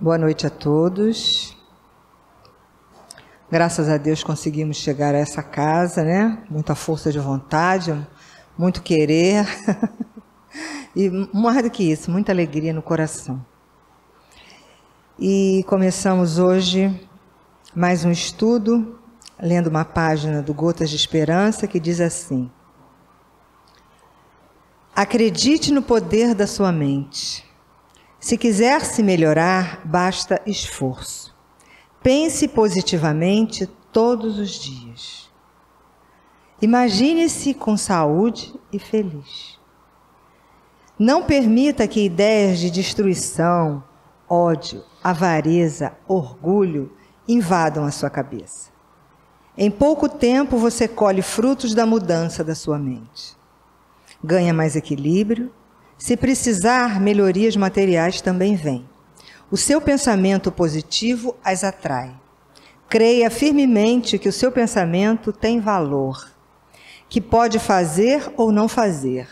Boa noite a todos. Graças a Deus conseguimos chegar a essa casa, né? Muita força de vontade, muito querer e mais do que isso, muita alegria no coração. E começamos hoje mais um estudo, lendo uma página do Gotas de Esperança que diz assim: acredite no poder da sua mente. Se quiser se melhorar, basta esforço. Pense positivamente todos os dias. Imagine-se com saúde e feliz. Não permita que ideias de destruição, ódio, avareza, orgulho invadam a sua cabeça. Em pouco tempo você colhe frutos da mudança da sua mente. Ganha mais equilíbrio. Se precisar, melhorias materiais também vêm. O seu pensamento positivo as atrai. Creia firmemente que o seu pensamento tem valor, que pode fazer ou não fazer.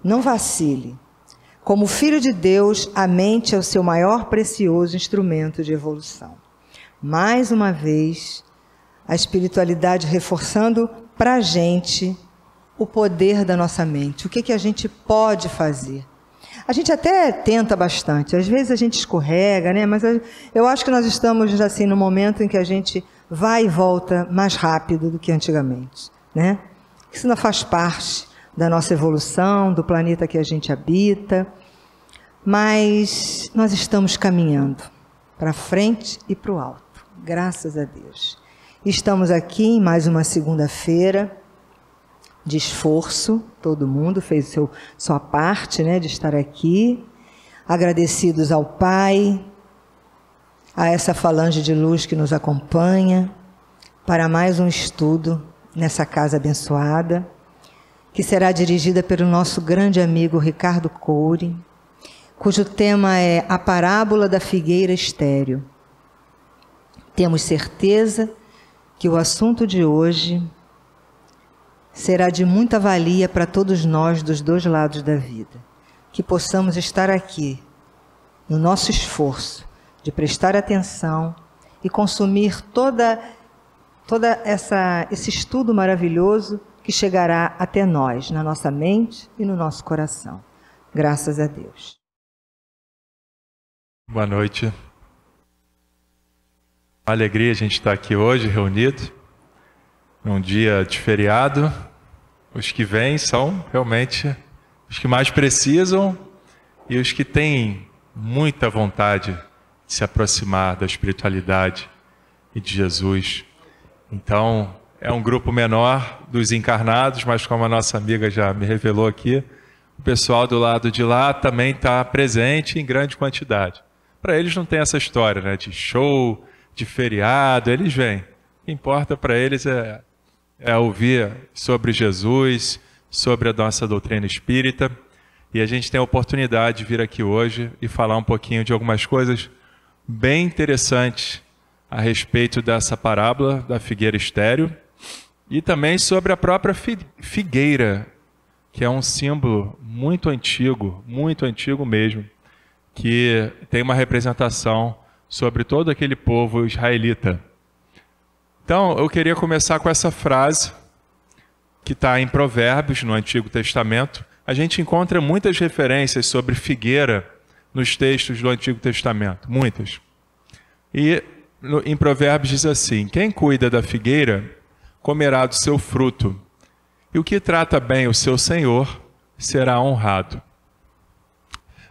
Não vacile. Como filho de Deus, a mente é o seu maior precioso instrumento de evolução. Mais uma vez, a espiritualidade reforçando para a gente o poder da nossa mente. O que a gente pode fazer? A gente até tenta bastante, às vezes a gente escorrega, né? Mas eu acho que nós estamos assim no momento em que a gente vai e volta mais rápido do que antigamente, né? Isso ainda faz parte da nossa evolução, do planeta que a gente habita, mas nós estamos caminhando para frente e para o alto, graças a Deus. Estamos aqui em mais uma segunda-feira de esforço, todo mundo fez sua parte, né, de estar aqui, agradecidos ao Pai, a essa falange de luz que nos acompanha, para mais um estudo nessa casa abençoada, que será dirigida pelo nosso grande amigo Ricardo Coure, cujo tema é a parábola da figueira estéril. Temos certeza que o assunto de hoje será de muita valia para todos nós dos dois lados da vida. Que possamos estar aqui, no nosso esforço de prestar atenção e consumir toda esse estudo maravilhoso que chegará até nós, na nossa mente e no nosso coração. Graças a Deus. Boa noite. Uma alegria a gente estar aqui hoje, reunido, num dia de feriado. Os que vêm são realmente os que mais precisam e os que têm muita vontade de se aproximar da espiritualidade e de Jesus. Então, é um grupo menor dos encarnados, mas como a nossa amiga já me revelou aqui, o pessoal do lado de lá também está presente em grande quantidade. Para eles não tem essa história, né, de show, de feriado, eles vêm. O que importa para eles é ouvir sobre Jesus, sobre a nossa doutrina espírita. E a gente tem a oportunidade de vir aqui hoje e falar um pouquinho de algumas coisas bem interessantes a respeito dessa parábola da figueira estéril e também sobre a própria figueira, que é um símbolo muito antigo mesmo, que tem uma representação sobre todo aquele povo israelita. Então, eu queria começar com essa frase que está em Provérbios, no Antigo Testamento. A gente encontra muitas referências sobre figueira nos textos do Antigo Testamento, muitas. E em Provérbios diz assim: quem cuida da figueira comerá do seu fruto, e o que trata bem o seu senhor será honrado.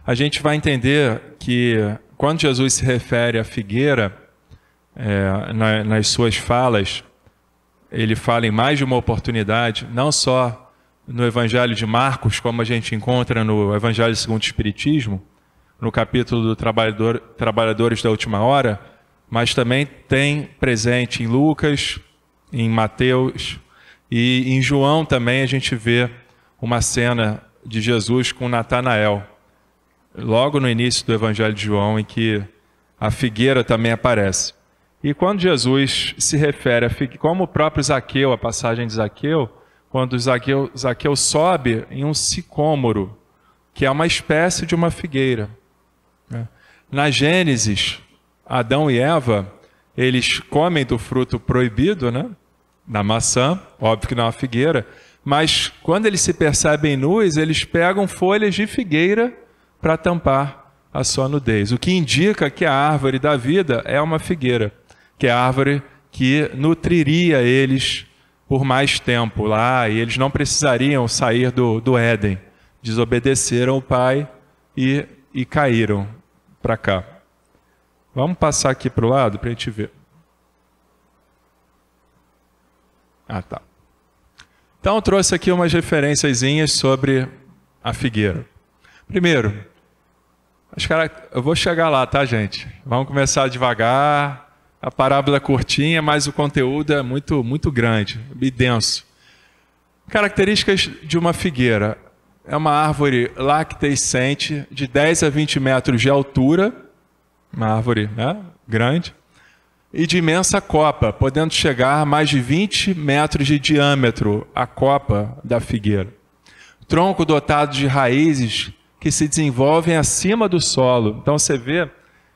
A gente vai entender que quando Jesus se refere à figueira, nas suas falas, ele fala em mais de uma oportunidade, não só no Evangelho de Marcos, como a gente encontra no Evangelho segundo o Espiritismo, no capítulo do Trabalhadores da Última Hora, mas também tem presente em Lucas, em Mateus e em João também a gente vê uma cena de Jesus com Natanael, logo no início do Evangelho de João, em que a figueira também aparece. E quando Jesus se refere a figueira, como o próprio Zaqueu, a passagem de Zaqueu, quando Zaqueu sobe em um sicômoro, que é uma espécie de uma figueira. Na Gênesis, Adão e Eva, eles comem do fruto proibido, né? Da maçã, óbvio que não é uma figueira, mas quando eles se percebem nus, eles pegam folhas de figueira para tampar a sua nudez. O que indica que a árvore da vida é uma figueira, que é a árvore que nutriria eles por mais tempo lá, e eles não precisariam sair do Éden. Desobedeceram o Pai e caíram para cá. Vamos passar aqui para o lado para a gente ver. Tá. Então eu trouxe aqui umas referenciazinhas sobre a figueira. Primeiro, eu vou chegar lá, tá, gente? Vamos começar devagar. A parábola é curtinha, mas o conteúdo é muito grande e denso. Características de uma figueira. É uma árvore lactescente de 10 a 20 metros de altura, uma árvore, né, grande, e de imensa copa, podendo chegar a mais de 20 metros de diâmetro a copa da figueira. Tronco dotado de raízes que se desenvolvem acima do solo. Então você vê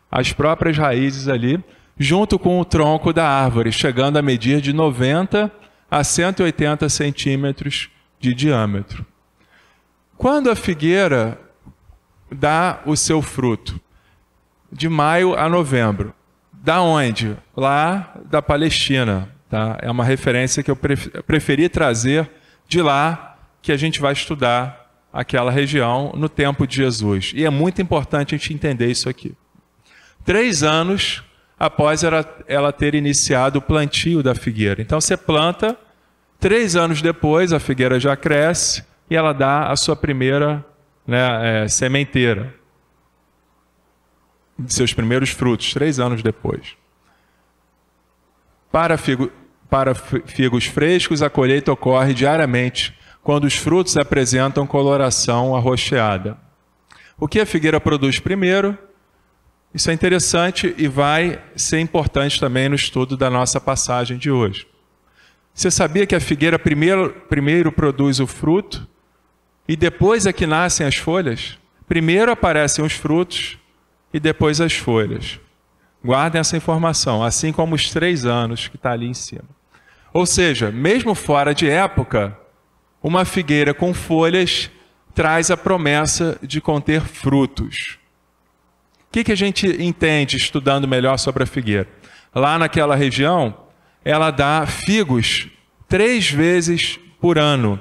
as próprias raízes ali, junto com o tronco da árvore, chegando a medir de 90 a 180 centímetros de diâmetro. Quando a figueira dá o seu fruto? De maio a novembro. Da onde? Lá da Palestina. Tá? É uma referência que eu preferi trazer de lá, que a gente vai estudar aquela região no tempo de Jesus. E é muito importante a gente entender isso aqui. 3 anos após ela ter iniciado o plantio da figueira. Então você planta, 3 anos depois a figueira já cresce e ela dá a sua primeira, né, sementeira. De seus primeiros frutos, 3 anos depois. Para figos frescos, a colheita ocorre diariamente, quando os frutos apresentam coloração arroxeada. O que a figueira produz primeiro? Isso é interessante e vai ser importante também no estudo da nossa passagem de hoje. Você sabia que a figueira primeiro produz o fruto e depois é que nascem as folhas? Primeiro aparecem os frutos e depois as folhas. Guardem essa informação, assim como os 3 anos que está ali em cima. Ou seja, mesmo fora de época, uma figueira com folhas traz a promessa de conter frutos. O que a gente entende estudando melhor sobre a figueira? Lá naquela região, ela dá figos 3 vezes por ano.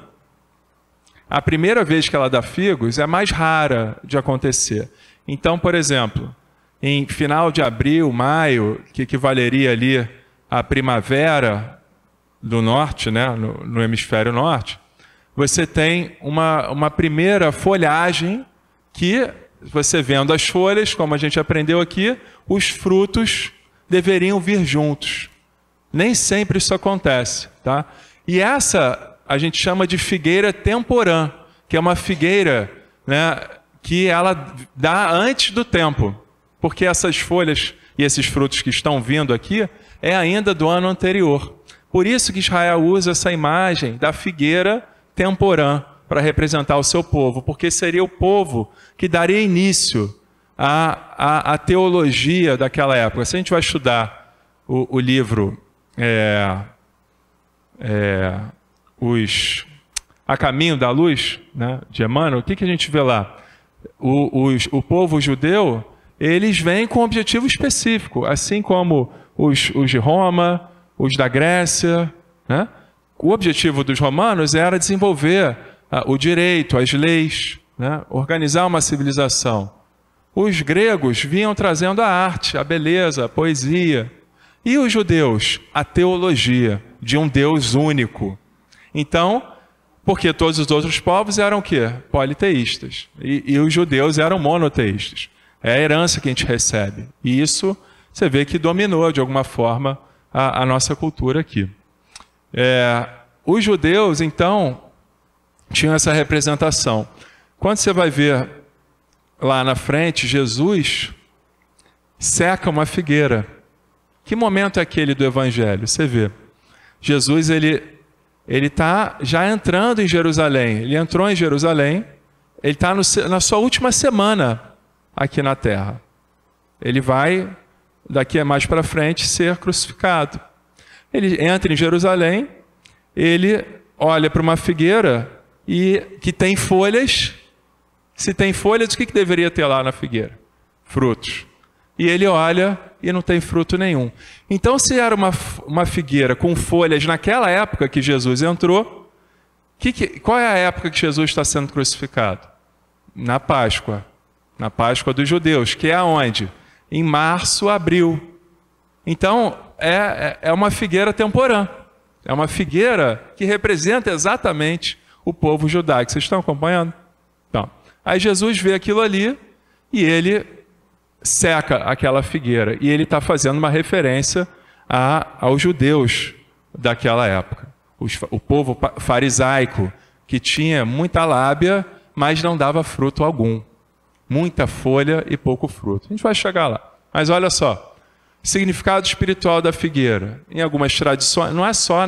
A primeira vez que ela dá figos é mais rara de acontecer. Então, por exemplo, em final de abril, maio, que equivaleria ali à primavera do norte, né, no hemisfério norte, você tem uma primeira folhagem que, você vendo as folhas, como a gente aprendeu aqui, os frutos deveriam vir juntos. Nem sempre isso acontece, tá? E essa a gente chama de figueira temporã, que é uma figueira, né, que ela dá antes do tempo, porque essas folhas e esses frutos que estão vindo aqui é ainda do ano anterior. Por isso que Israel usa essa imagem da figueira temporã para representar o seu povo, porque seria o povo que daria início à teologia daquela época. Se a gente vai estudar o livro A Caminho da Luz, né, de Emmanuel, o que a gente vê lá? O povo judeu, eles vêm com um objetivo específico, assim como os de Roma, os da Grécia, né? O objetivo dos romanos era desenvolver o direito, as leis, né? Organizar uma civilização. Os gregos vinham trazendo a arte, a beleza, a poesia. E os judeus? A teologia de um Deus único. Então, porque todos os outros povos eram o quê? Politeístas. E os judeus eram monoteístas. É a herança que a gente recebe. E isso, você vê que dominou, de alguma forma, a nossa cultura aqui. Os judeus, então, tinham essa representação. Quando você vai ver lá na frente, Jesus seca uma figueira. Que momento é aquele do Evangelho? Você vê. Jesus, ele está já entrando em Jerusalém. Ele entrou em Jerusalém, ele está na sua última semana aqui na Terra. Ele vai daqui a mais para frente, ser crucificado. Ele entra em Jerusalém, ele olha para uma figueira que tem folhas. Se tem folhas, o que deveria ter lá na figueira? Frutos. E ele olha e não tem fruto nenhum. Então, se era uma figueira com folhas naquela época que Jesus entrou, qual é a época que Jesus está sendo crucificado? Na Páscoa. Na Páscoa dos judeus, que é aonde? Em março, abril. Então, é uma figueira temporã. É uma figueira que representa exatamente o povo judaico. Vocês estão acompanhando? Então, aí Jesus vê aquilo ali e ele seca aquela figueira. E ele está fazendo uma referência aos judeus daquela época. O povo farisaico, que tinha muita lábia, mas não dava fruto algum. Muita folha e pouco fruto. A gente vai chegar lá. Mas olha só. Significado espiritual da figueira. Em algumas tradições, não é só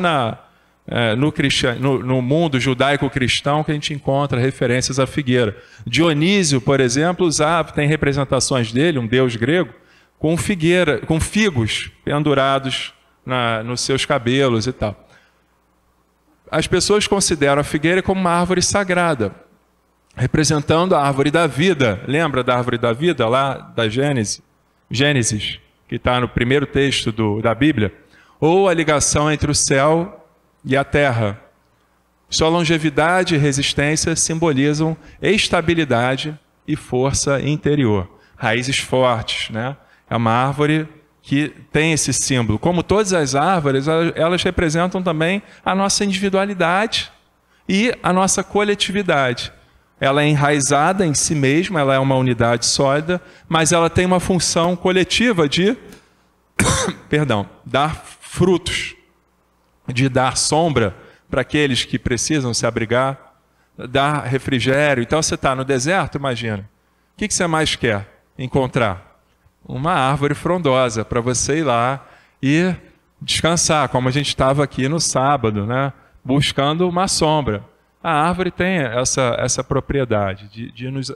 no mundo judaico-cristão que a gente encontra referências à figueira. Dionísio, por exemplo, tem representações dele, um deus grego, com figos pendurados nos seus cabelos e tal. As pessoas consideram a figueira como uma árvore sagrada, representando a árvore da vida. Lembra da árvore da vida lá da Gênesis, que está no primeiro texto da Bíblia? Ou a ligação entre o céu e a terra. Sua longevidade e resistência simbolizam estabilidade e força interior. Raízes fortes, né? É uma árvore que tem esse símbolo. Como todas as árvores, elas representam também a nossa individualidade e a nossa coletividade. Ela é enraizada em si mesma, ela é uma unidade sólida, mas ela tem uma função coletiva de dar frutos, de dar sombra para aqueles que precisam se abrigar, dar refrigério. Então você está no deserto, imagina. O que você mais quer encontrar? Uma árvore frondosa para você ir lá e descansar, como a gente estava aqui no sábado, né? Buscando uma sombra. A árvore tem essa propriedade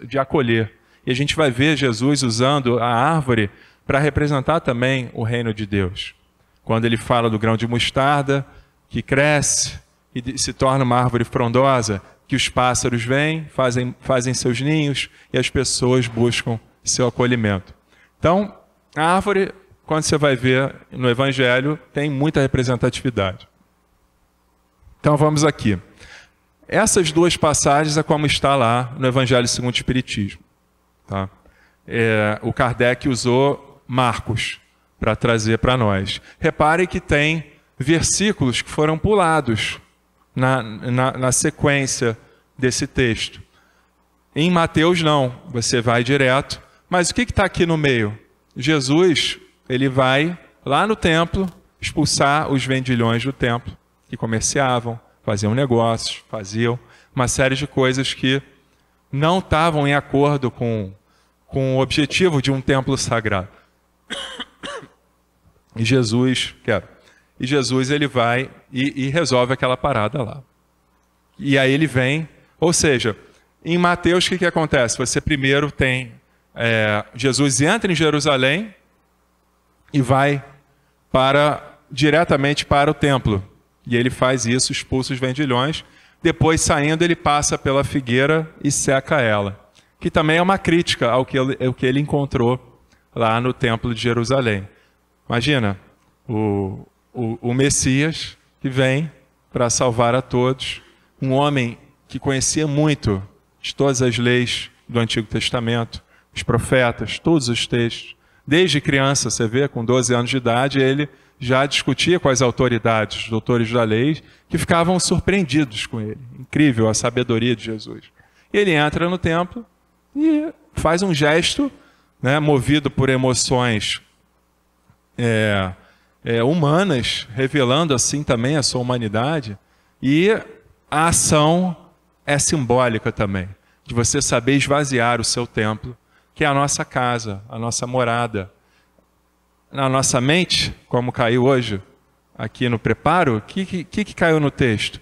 de acolher. E a gente vai ver Jesus usando a árvore para representar também o reino de Deus. Quando ele fala do grão de mostarda, que cresce e se torna uma árvore frondosa, que os pássaros vêm, fazem seus ninhos e as pessoas buscam seu acolhimento. Então, a árvore, quando você vai ver no Evangelho, tem muita representatividade. Então, vamos aqui. Essas duas passagens é como está lá no Evangelho segundo o Espiritismo. Tá? O Kardec usou Marcos para trazer para nós. Repare que tem versículos que foram pulados na sequência desse texto. Em Mateus não, você vai direto. Mas o que está aqui no meio? Jesus, ele vai lá no templo expulsar os vendilhões do templo, que comerciavam, faziam negócios, faziam uma série de coisas que não estavam em acordo com o objetivo de um templo sagrado. E Jesus ele vai e resolve aquela parada lá. E aí ele vem, ou seja, em Mateus o que acontece? Você primeiro tem Jesus entra em Jerusalém e vai diretamente para o templo. E ele faz isso, expulsa os vendilhões. Depois, saindo, ele passa pela figueira e seca ela. Que também é uma crítica ao que ele encontrou lá no templo de Jerusalém. Imagina, o Messias que vem para salvar a todos, um homem que conhecia muito de todas as leis do Antigo Testamento, os profetas, todos os textos. Desde criança, você vê, com 12 anos de idade, ele já discutia com as autoridades, os doutores da lei, que ficavam surpreendidos com ele. Incrível a sabedoria de Jesus. E ele entra no templo e faz um gesto, né, movido por emoções humanas, revelando assim também a sua humanidade. E a ação é simbólica também, de você saber esvaziar o seu templo, que é a nossa casa, a nossa morada. Na nossa mente, como caiu hoje aqui no preparo, o que caiu no texto?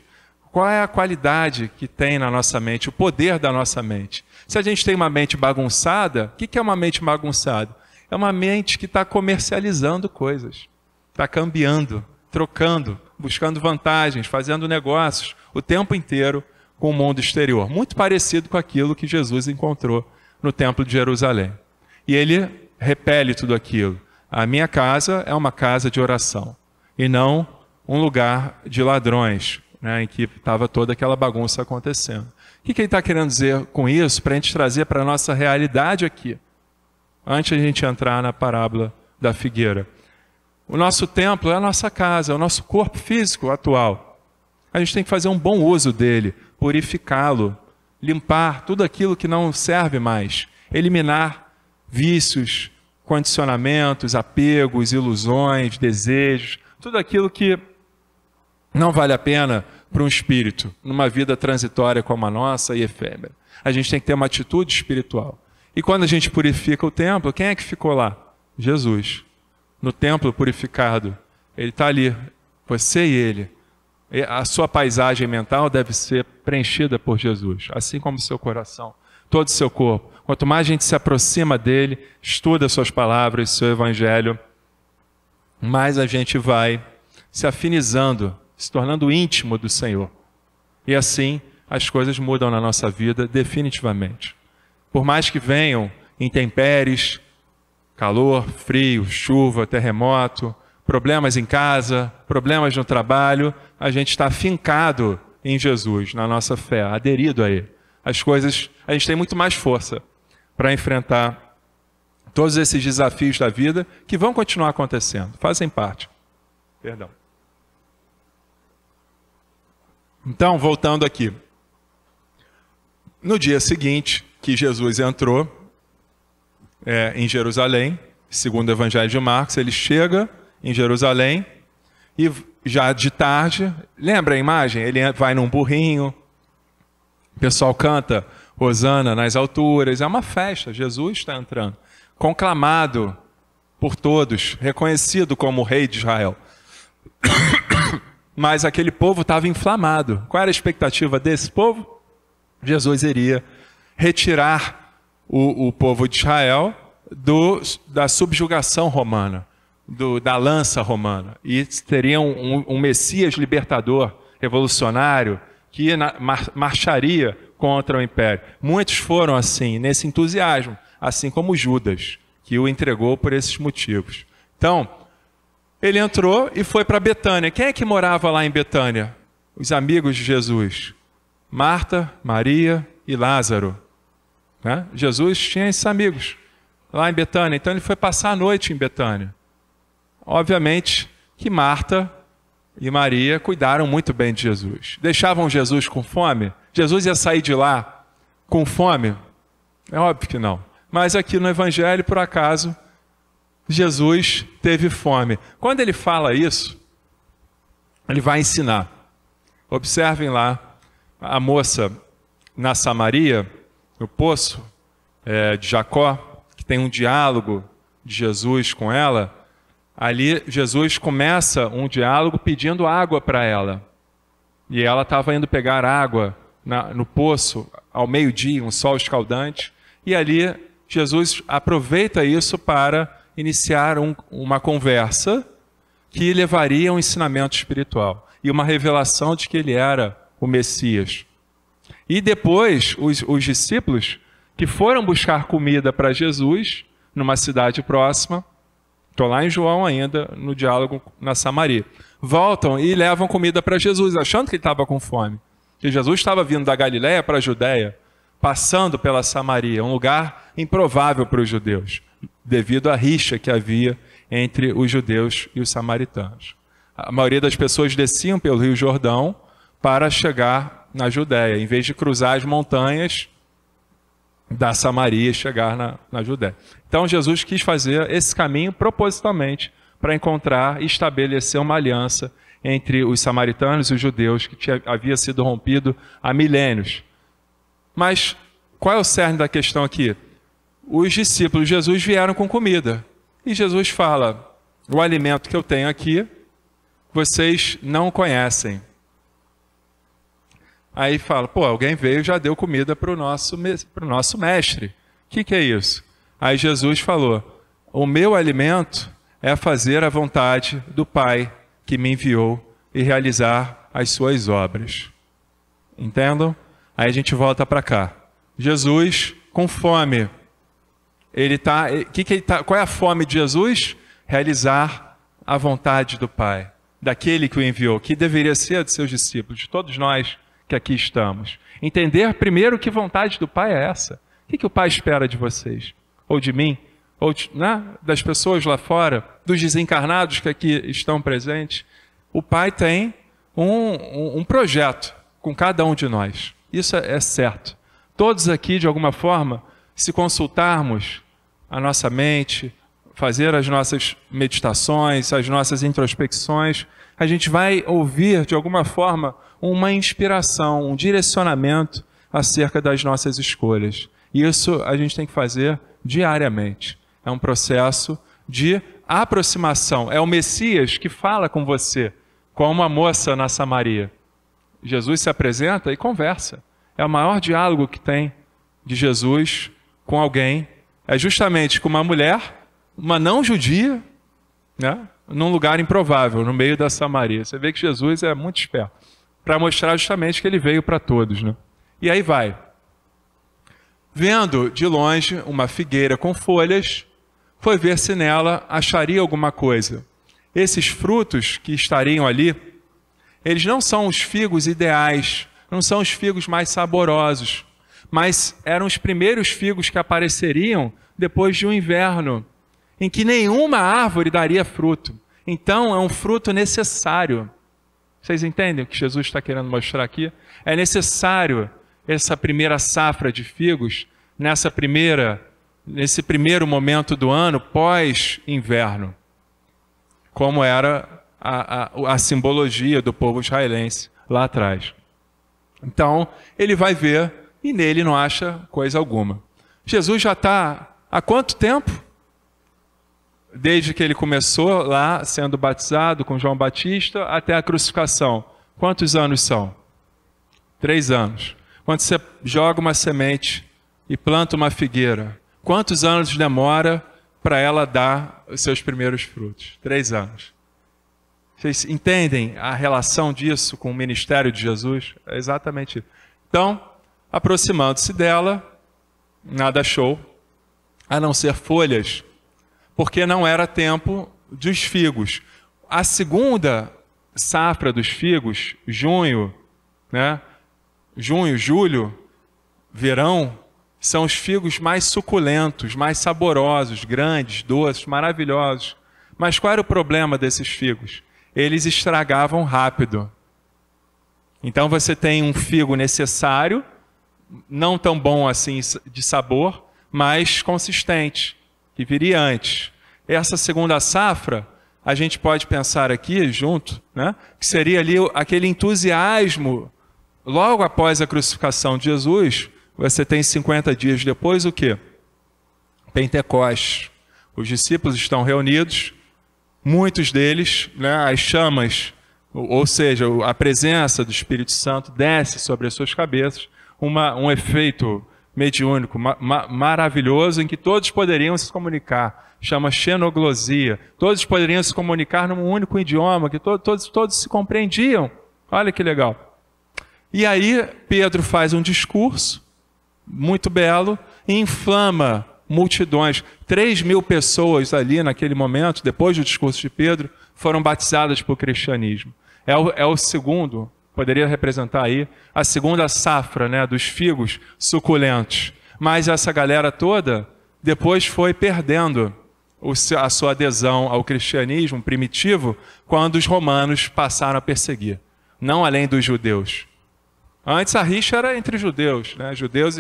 Qual é a qualidade que tem na nossa mente, o poder da nossa mente? Se a gente tem uma mente bagunçada, o que é uma mente bagunçada? é uma mente que está comercializando coisas, está cambiando, trocando, buscando vantagens, fazendo negócios o tempo inteiro com o mundo exterior. Muito parecido com aquilo que Jesus encontrou no Templo de Jerusalém. E ele repele tudo aquilo. A minha casa é uma casa de oração e não um lugar de ladrões, né, em que estava toda aquela bagunça acontecendo. O que ele está querendo dizer com isso para a gente trazer para a nossa realidade aqui? Antes de a gente entrar na parábola da figueira. O nosso templo é a nossa casa, é o nosso corpo físico atual. A gente tem que fazer um bom uso dele, purificá-lo, limpar tudo aquilo que não serve mais, eliminar vícios, condicionamentos, apegos, ilusões, desejos, tudo aquilo que não vale a pena para um espírito, numa vida transitória como a nossa e efêmera. A gente tem que ter uma atitude espiritual. E quando a gente purifica o templo, quem é que ficou lá? Jesus. No templo purificado, ele está ali, você e ele. A sua paisagem mental deve ser preenchida por Jesus, assim como o seu coração, todo o seu corpo. Quanto mais a gente se aproxima dele, estuda suas palavras, seu evangelho, mais a gente vai se afinizando, se tornando íntimo do Senhor. E assim as coisas mudam na nossa vida definitivamente. Por mais que venham intempéries, calor, frio, chuva, terremoto, problemas em casa, problemas no trabalho, a gente está afincado em Jesus, na nossa fé, aderido a Ele. As coisas, a gente tem muito mais força para enfrentar todos esses desafios da vida que vão continuar acontecendo, fazem parte. Perdão. Então, voltando aqui. No dia seguinte que Jesus entrou em Jerusalém, segundo o Evangelho de Marcos, ele chega em Jerusalém e já de tarde, lembra a imagem? Ele vai num burrinho, o pessoal canta Hosana nas alturas, é uma festa, Jesus está entrando, conclamado por todos, reconhecido como o rei de Israel. Mas aquele povo estava inflamado. Qual era a expectativa desse povo? Jesus iria retirar o povo de Israel da subjugação romana, da lança romana. E teria um Messias libertador, revolucionário, que marcharia contra o império. Muitos foram assim, nesse entusiasmo, assim como Judas, que o entregou por esses motivos. Então, ele entrou e foi para Betânia. Quem é que morava lá em Betânia? Os amigos de Jesus. Marta, Maria e Lázaro. Né? Jesus tinha esses amigos lá em Betânia. Então ele foi passar a noite em Betânia. Obviamente que Marta e Maria cuidaram muito bem de Jesus. Deixavam Jesus com fome? Jesus ia sair de lá com fome? É óbvio que não. Mas aqui no Evangelho, por acaso, Jesus teve fome. Quando ele fala isso, ele vai ensinar. Observem lá a moça na Samaria, no poço de Jacó, que tem um diálogo de Jesus com ela. Ali Jesus começa um diálogo pedindo água para ela. E ela estava indo pegar água no poço ao meio-dia, um sol escaldante. E ali Jesus aproveita isso para iniciar uma conversa que levaria a um ensinamento espiritual e uma revelação de que ele era o Messias. E depois, os discípulos que foram buscar comida para Jesus numa cidade próxima, estou lá em João ainda, no diálogo na Samaria, voltam e levam comida para Jesus, achando que ele estava com fome. Que Jesus estava vindo da Galiléia para a Judéia, passando pela Samaria, um lugar improvável para os judeus, devido à rixa que havia entre os judeus e os samaritanos. A maioria das pessoas desciam pelo Rio Jordão para chegar na Judéia, em vez de cruzar as montanhas da Samaria e chegar na Judéia. Então Jesus quis fazer esse caminho propositalmente para encontrar e estabelecer uma aliança entre os samaritanos e os judeus que havia sido rompido há milênios. Mas qual é o cerne da questão aqui? Os discípulos de Jesus vieram com comida. E Jesus fala, o alimento que eu tenho aqui, vocês não conhecem. Aí fala, alguém veio e já deu comida para o nosso mestre. O que é isso? Aí Jesus falou, o meu alimento é fazer a vontade do Pai que me enviou e realizar as suas obras. Entendam? Aí a gente volta para cá. Jesus com fome. Qual é a fome de Jesus? Realizar a vontade do Pai, daquele que o enviou, que deveria ser de seus discípulos, de todos nós que aqui estamos. Entender primeiro que vontade do Pai é essa. O que o Pai espera de vocês? Ou de mim? Ou das pessoas lá fora? Dos desencarnados que aqui estão presentes? O Pai tem um projeto com cada um de nós. Isso é certo. Todos aqui, de alguma forma, se consultarmos a nossa mente, fazer as nossas meditações, as nossas introspecções, a gente vai ouvir, de alguma forma, uma inspiração, um direcionamento acerca das nossas escolhas. Isso a gente tem que fazer diariamente. É um processo de aproximação. É o Messias que fala com você, como a moça na Samaria. Jesus se apresenta e conversa. É o maior diálogo que tem de Jesus com alguém. É justamente com uma mulher, uma não judia, né, num lugar improvável, no meio da Samaria. Você vê que Jesus é muito esperto, para mostrar justamente que ele veio para todos. Né? E aí vai. Vendo de longe uma figueira com folhas, foi ver se nela acharia alguma coisa. Esses frutos que estariam ali, eles não são os figos ideais, não são os figos mais saborosos, mas eram os primeiros figos que apareceriam depois de um inverno, em que nenhuma árvore daria fruto. Então, é um fruto necessário. Vocês entendem o que Jesus está querendo mostrar aqui? É necessário essa primeira safra de figos, nesse primeiro momento do ano, pós-inverno, como era a simbologia do povo israelense lá atrás. Então, ele vai ver e nele não acha coisa alguma. Jesus já está há quanto tempo? Desde que ele começou lá, sendo batizado com João Batista, até a crucificação. Quantos anos são? 3 anos. Quando você joga uma semente e planta uma figueira, quantos anos demora para ela dar os seus primeiros frutos? 3 anos. Vocês entendem a relação disso com o ministério de Jesus? É exatamente isso. Então, aproximando-se dela, nada achou, a não ser folhas, porque não era tempo dos figos. A segunda safra dos figos, junho, julho, verão, são os figos mais suculentos, mais saborosos, grandes, doces, maravilhosos. Mas qual era o problema desses figos? Eles estragavam rápido. Então você tem um figo necessário, não tão bom assim de sabor, mas consistente, que viria antes. Essa segunda safra, a gente pode pensar aqui junto, que seria ali aquele entusiasmo. Logo após a crucificação de Jesus, você tem 50 dias depois o quê? Pentecostes. Os discípulos estão reunidos, muitos deles, as chamas, ou seja, a presença do Espírito Santo desce sobre as suas cabeças, um efeito mediúnico maravilhoso em que todos poderiam se comunicar, chama xenoglosia, todos poderiam se comunicar num único idioma, que todos se compreendiam. Olha que legal. E aí Pedro faz um discurso muito belo e inflama multidões. 3.000 pessoas ali naquele momento, depois do discurso de Pedro, foram batizadas por cristianismo. É o segundo, poderia representar aí, a segunda safra dos figos suculentos. Mas essa galera toda depois foi perdendo a sua adesão ao cristianismo primitivo quando os romanos passaram a perseguir, não além dos judeus. Antes a rixa era entre judeus, judeus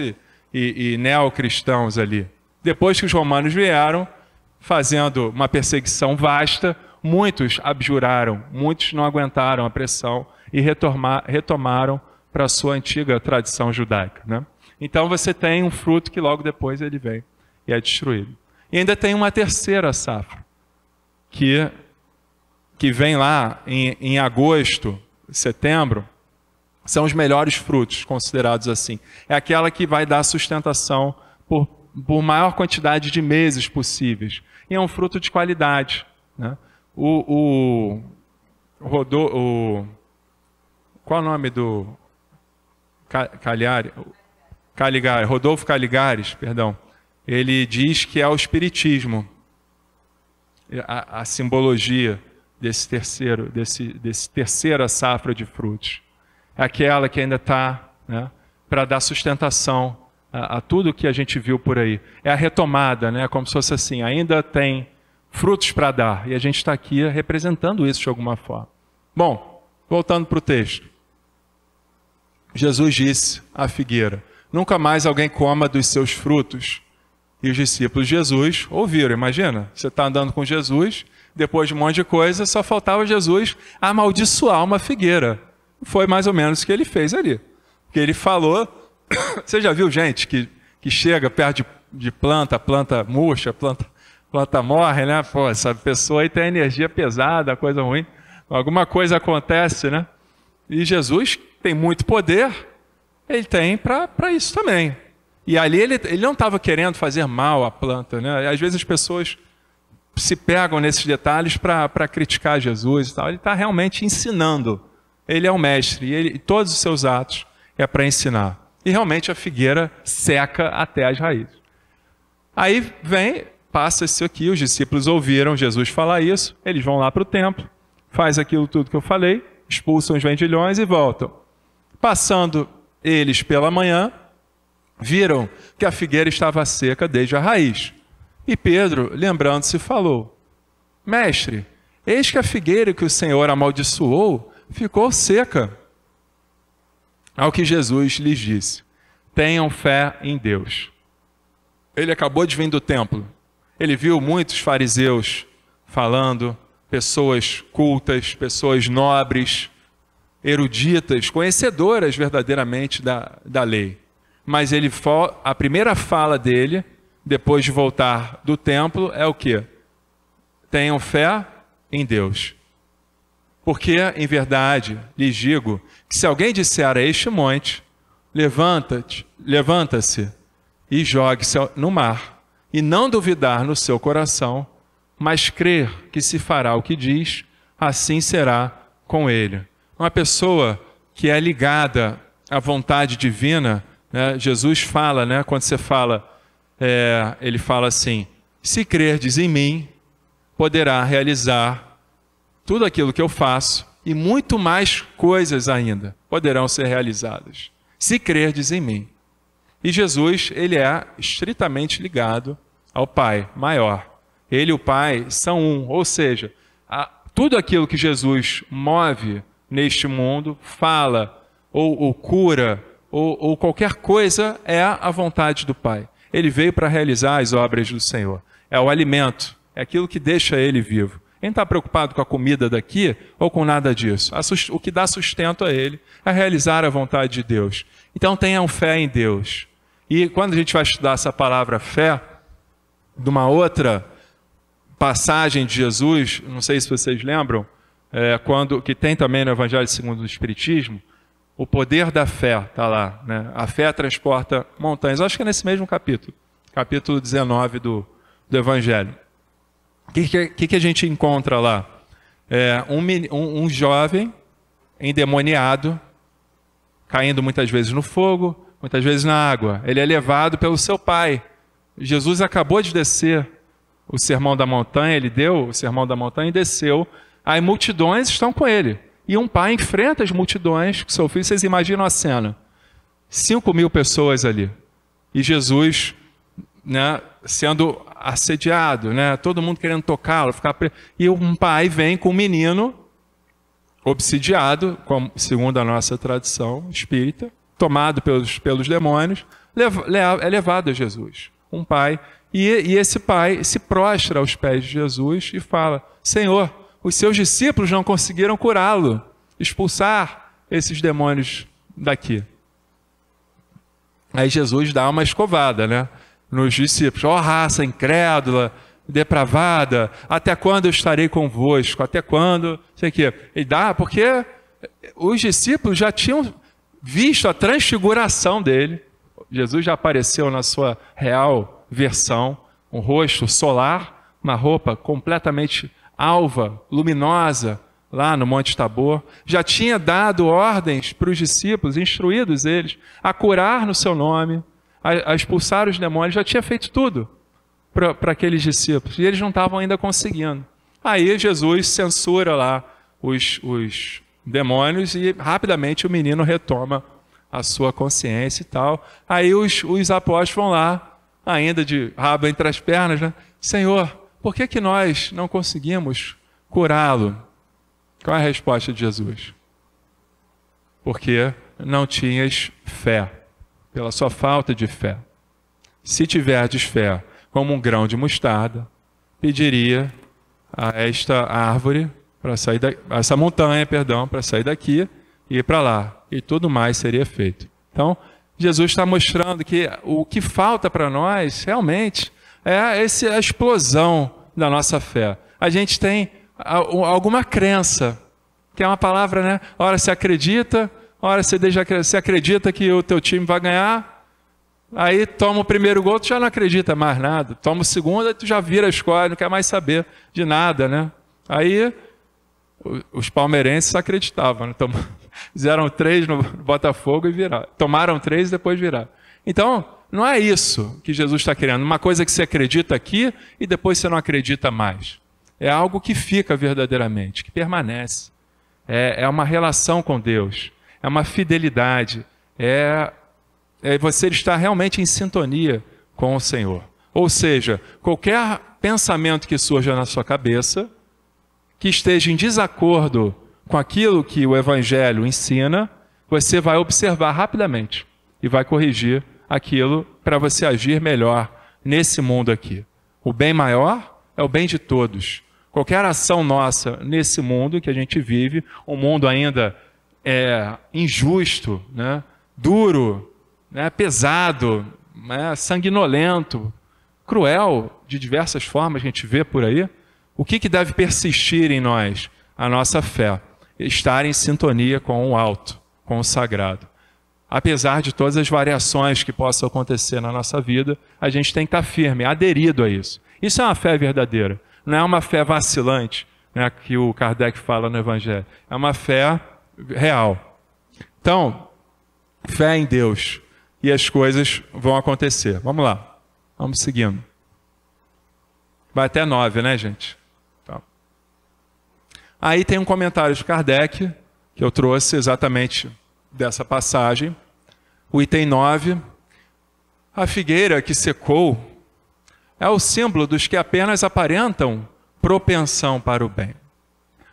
e neocristãos ali. Depois que os romanos vieram, fazendo uma perseguição vasta, muitos abjuraram, muitos não aguentaram a pressão e retomaram para a sua antiga tradição judaica. Então você tem um fruto que logo depois ele vem e é destruído. E ainda tem uma terceira safra, que vem lá em agosto, setembro, são os melhores frutos, considerados assim. É aquela que vai dar sustentação por por maior quantidade de meses possíveis. E é um fruto de qualidade, né? Qual é o nome do Caligari? Rodolfo Caligares, perdão. Ele diz que é o espiritismo, a simbologia desse terceira safra de frutos. É aquela que ainda está, né, para dar sustentação a tudo que a gente viu por aí. É a retomada, né, como se fosse assim, ainda tem frutos para dar. E a gente está aqui representando isso de alguma forma. Bom, voltando para o texto. Jesus disse à figueira: nunca mais alguém coma dos seus frutos. E os discípulos de Jesus ouviram. Imagina, você está andando com Jesus, depois de um monte de coisa, só faltava Jesus amaldiçoar uma figueira. Foi mais ou menos o que ele fez ali. Porque ele falou... Você já viu gente que chega perto de planta, a planta murcha, a planta morre, né? Pô, essa pessoa aí tem energia pesada, coisa ruim. Alguma coisa acontece, né? E Jesus tem muito poder, ele tem para isso também. E ali ele não estava querendo fazer mal à planta, né? Às vezes as pessoas se pegam nesses detalhes para criticar Jesus e tal. Ele está realmente ensinando. Ele é o mestre e todos os seus atos é para ensinar. E realmente a figueira seca até as raízes. Aí passa isso aqui, os discípulos ouviram Jesus falar isso, eles vão lá para o templo, faz aquilo tudo que eu falei, expulsam os vendilhões e voltam. Passando eles pela manhã, viram que a figueira estava seca desde a raiz. E Pedro, lembrando-se, falou: mestre, eis que a figueira que o Senhor amaldiçoou ficou seca. Ao que Jesus lhes disse: tenham fé em Deus. Ele acabou de vir do templo. Ele viu muitos fariseus falando, pessoas cultas, pessoas nobres, eruditas, conhecedoras verdadeiramente da lei. Mas a primeira fala dele, depois de voltar do templo, é o quê? Tenham fé em Deus. Porque, em verdade, lhes digo que se alguém disser a este monte, levanta-se e jogue-se no mar, e não duvidar no seu coração, mas crer que se fará o que diz, assim será com ele. Uma pessoa que é ligada à vontade divina, né? Jesus fala, né? Quando você fala, ele fala assim: se crerdes em mim, poderá realizar tudo aquilo que eu faço e muito mais coisas ainda poderão ser realizadas, se crerdes em mim. E Jesus, ele é estritamente ligado ao Pai maior. Ele e o Pai são um, ou seja, tudo aquilo que Jesus move neste mundo, fala, ou cura, ou qualquer coisa, é a vontade do Pai. Ele veio para realizar as obras do Senhor. É o alimento, é aquilo que deixa ele vivo. Quem está preocupado com a comida daqui ou com nada disso? O que dá sustento a ele é realizar a vontade de Deus. Então tenham fé em Deus. E quando a gente vai estudar essa palavra fé, de uma outra passagem de Jesus, não sei se vocês lembram, que tem também no Evangelho segundo o Espiritismo, o poder da fé está lá, né? A fé transporta montanhas. Acho que é nesse mesmo capítulo, capítulo 19 do Evangelho. O que a gente encontra lá? Um jovem endemoniado, caindo muitas vezes no fogo, muitas vezes na água. Ele é levado pelo seu pai. Jesus acabou de descer o Sermão da Montanha, ele deu o Sermão da Montanha e desceu. Aí multidões estão com ele. E um pai enfrenta as multidões com seu filho. Vocês imaginam a cena? 5.000 pessoas ali. E Jesus, né, sendo assediado, né, todo mundo querendo tocá-lo. E um pai vem com um menino obsidiado, segundo a nossa tradição espírita, tomado pelos demônios, é levado a Jesus. Um pai. E esse pai se prostra aos pés de Jesus e fala: Senhor, os seus discípulos não conseguiram curá-lo, expulsar esses demônios daqui. Aí Jesus dá uma escovada, né, nos discípulos: ó raça incrédula, depravada, até quando eu estarei convosco? Até quando? Sei o quê. Ele dá, porque os discípulos já tinham visto a transfiguração dele. Jesus já apareceu na sua real versão, um rosto solar, uma roupa completamente alva, luminosa, lá no Monte Tabor. Já tinha dado ordens para os discípulos, instruídos eles, a curar no seu nome, a expulsar os demônios. Já tinha feito tudo para aqueles discípulos, e eles não estavam ainda conseguindo. Aí Jesus censura lá os demônios e rapidamente o menino retoma a sua consciência e tal. Aí os apóstolos vão lá, ainda de rabo entre as pernas, né? Senhor, por que nós não conseguimos curá-lo? Qual é a resposta de Jesus? Porque não tinhas fé, pela sua falta de fé. Se tiverdes fé como um grão de mostarda, pediria a esta árvore, para sair essa montanha, para sair daqui e ir para lá, e tudo mais seria feito. Então, Jesus está mostrando que o que falta para nós, realmente, é a explosão da nossa fé. A gente tem alguma crença, que é uma palavra, né? Ora você acredita, ora você acredita que o teu time vai ganhar, aí toma o primeiro gol, tu já não acredita mais nada. Toma o segundo, aí tu já vira a escola, não quer mais saber de nada, né? Aí os palmeirenses acreditavam, né? Fizeram 3 no Botafogo e viraram. Tomaram 3 e depois viraram. Então, não é isso que Jesus está querendo. Uma coisa que você acredita aqui e depois você não acredita mais. É algo que fica verdadeiramente, que permanece. É uma relação com Deus. É uma fidelidade. É você estar realmente em sintonia com o Senhor. Ou seja, qualquer pensamento que surja na sua cabeça, que esteja em desacordo com aquilo que o Evangelho ensina, você vai observar rapidamente e vai corrigir aquilo para você agir melhor nesse mundo aqui. O bem maior é o bem de todos. Qualquer ação nossa nesse mundo que a gente vive, um mundo ainda injusto, né? Duro, né? Pesado, né? Sanguinolento, cruel, de diversas formas que a gente vê por aí, o que deve persistir em nós? A nossa fé. Estar em sintonia com o alto, com o sagrado. Apesar de todas as variações que possam acontecer na nossa vida, a gente tem que estar firme, aderido a isso. Isso é uma fé verdadeira. Não é uma fé vacilante, né, que o Kardec fala no Evangelho. É uma fé real. Então, fé em Deus. E as coisas vão acontecer. Vamos lá. Vamos seguindo. Vai até 9, né, gente? Então. Aí tem um comentário de Kardec, que eu trouxe exatamente dessa passagem. O item 9. A figueira que secou é o símbolo dos que apenas aparentam propensão para o bem,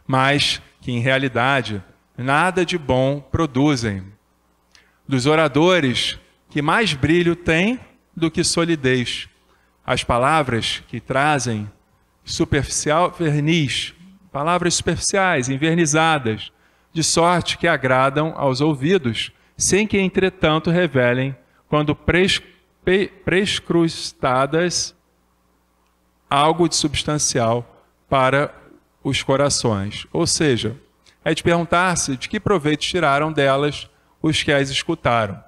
mas que em realidade nada de bom produzem. Dos oradores que mais brilho têm do que solidez. As palavras que trazem superficial verniz, palavras superficiais, envernizadas, de sorte que agradam aos ouvidos, sem que, entretanto, revelem, quando prescrustadas, algo de substancial para os corações. Ou seja, é de perguntar-se de que proveito tiraram delas os que as escutaram.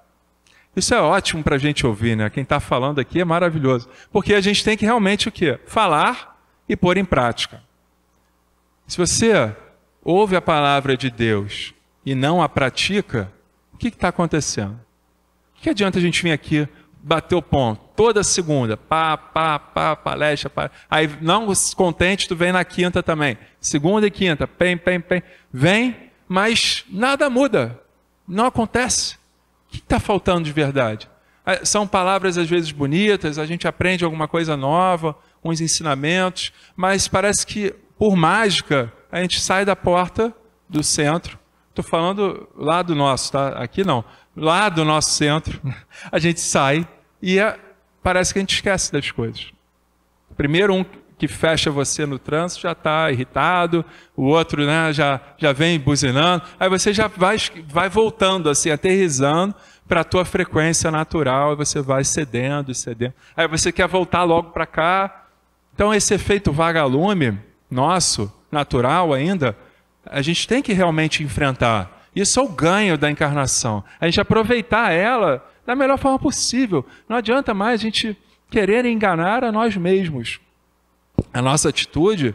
Isso é ótimo para a gente ouvir, né? Quem está falando aqui é maravilhoso. Porque a gente tem que realmente o quê? Falar e pôr em prática. Se você ouve a palavra de Deus e não a pratica, o que está acontecendo? O que adianta a gente vir aqui, bater o ponto, toda segunda, palestra, aí não contente, tu vem na quinta também, segunda e quinta, vem, mas nada muda, não acontece. O que está faltando de verdade? São palavras às vezes bonitas, a gente aprende alguma coisa nova, uns ensinamentos, mas parece que por mágica a gente sai da porta do centro. Estou falando lá do nosso, tá? Aqui não. Lá do nosso centro, a gente sai e parece que a gente esquece das coisas. Primeiro, um que fecha você no trânsito já está irritado, o outro, né, já vem buzinando, aí você já vai voltando, assim, aterrissando para a tua frequência natural, e você vai cedendo e cedendo. Aí você quer voltar logo para cá. Então, esse efeito vagalume nosso, natural ainda, a gente tem que realmente enfrentar. Isso é o ganho da encarnação. A gente aproveitar ela da melhor forma possível. Não adianta mais a gente querer enganar a nós mesmos. A nossa atitude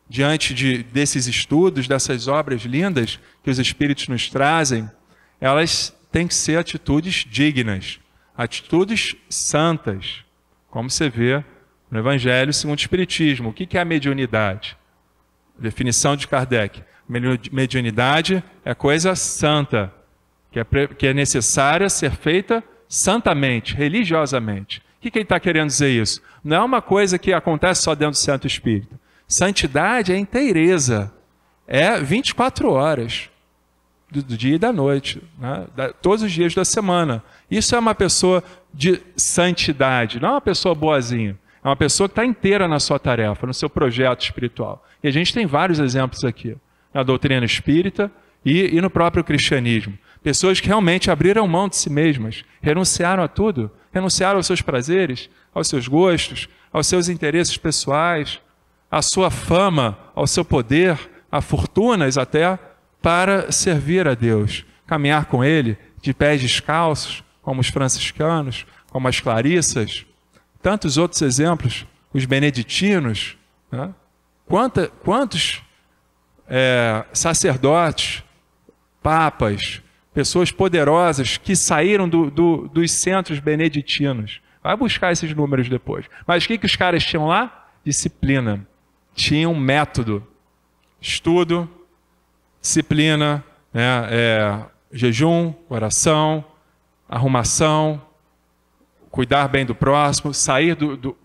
diante desses estudos, dessas obras lindas que os Espíritos nos trazem, elas têm que ser atitudes dignas, atitudes santas, como você vê no Evangelho segundo o Espiritismo. O que é a mediunidade? Definição de Kardec. Mediunidade é coisa santa, que é necessária ser feita santamente, religiosamente. O que ele está querendo dizer isso? Não é uma coisa que acontece só dentro do centro espírita. Santidade é inteireza, é 24 horas do dia e da noite, né? Todos os dias da semana. Isso é uma pessoa de santidade, não é uma pessoa boazinha. É uma pessoa que está inteira na sua tarefa, no seu projeto espiritual. E a gente tem vários exemplos aqui, na doutrina espírita e no próprio cristianismo. Pessoas que realmente abriram mão de si mesmas, renunciaram a tudo, renunciaram aos seus prazeres, aos seus gostos, aos seus interesses pessoais, à sua fama, ao seu poder, a fortunas até, para servir a Deus, caminhar com Ele de pés descalços, como os franciscanos, como as clarissas, tantos outros exemplos, os beneditinos, né? Quantos sacerdotes, papas, pessoas poderosas que saíram dos centros beneditinos. Vai buscar esses números depois. Mas o que os caras tinham lá? Disciplina. Tinham método. Estudo, disciplina, né? Jejum, oração, arrumação, cuidar bem do próximo, sair do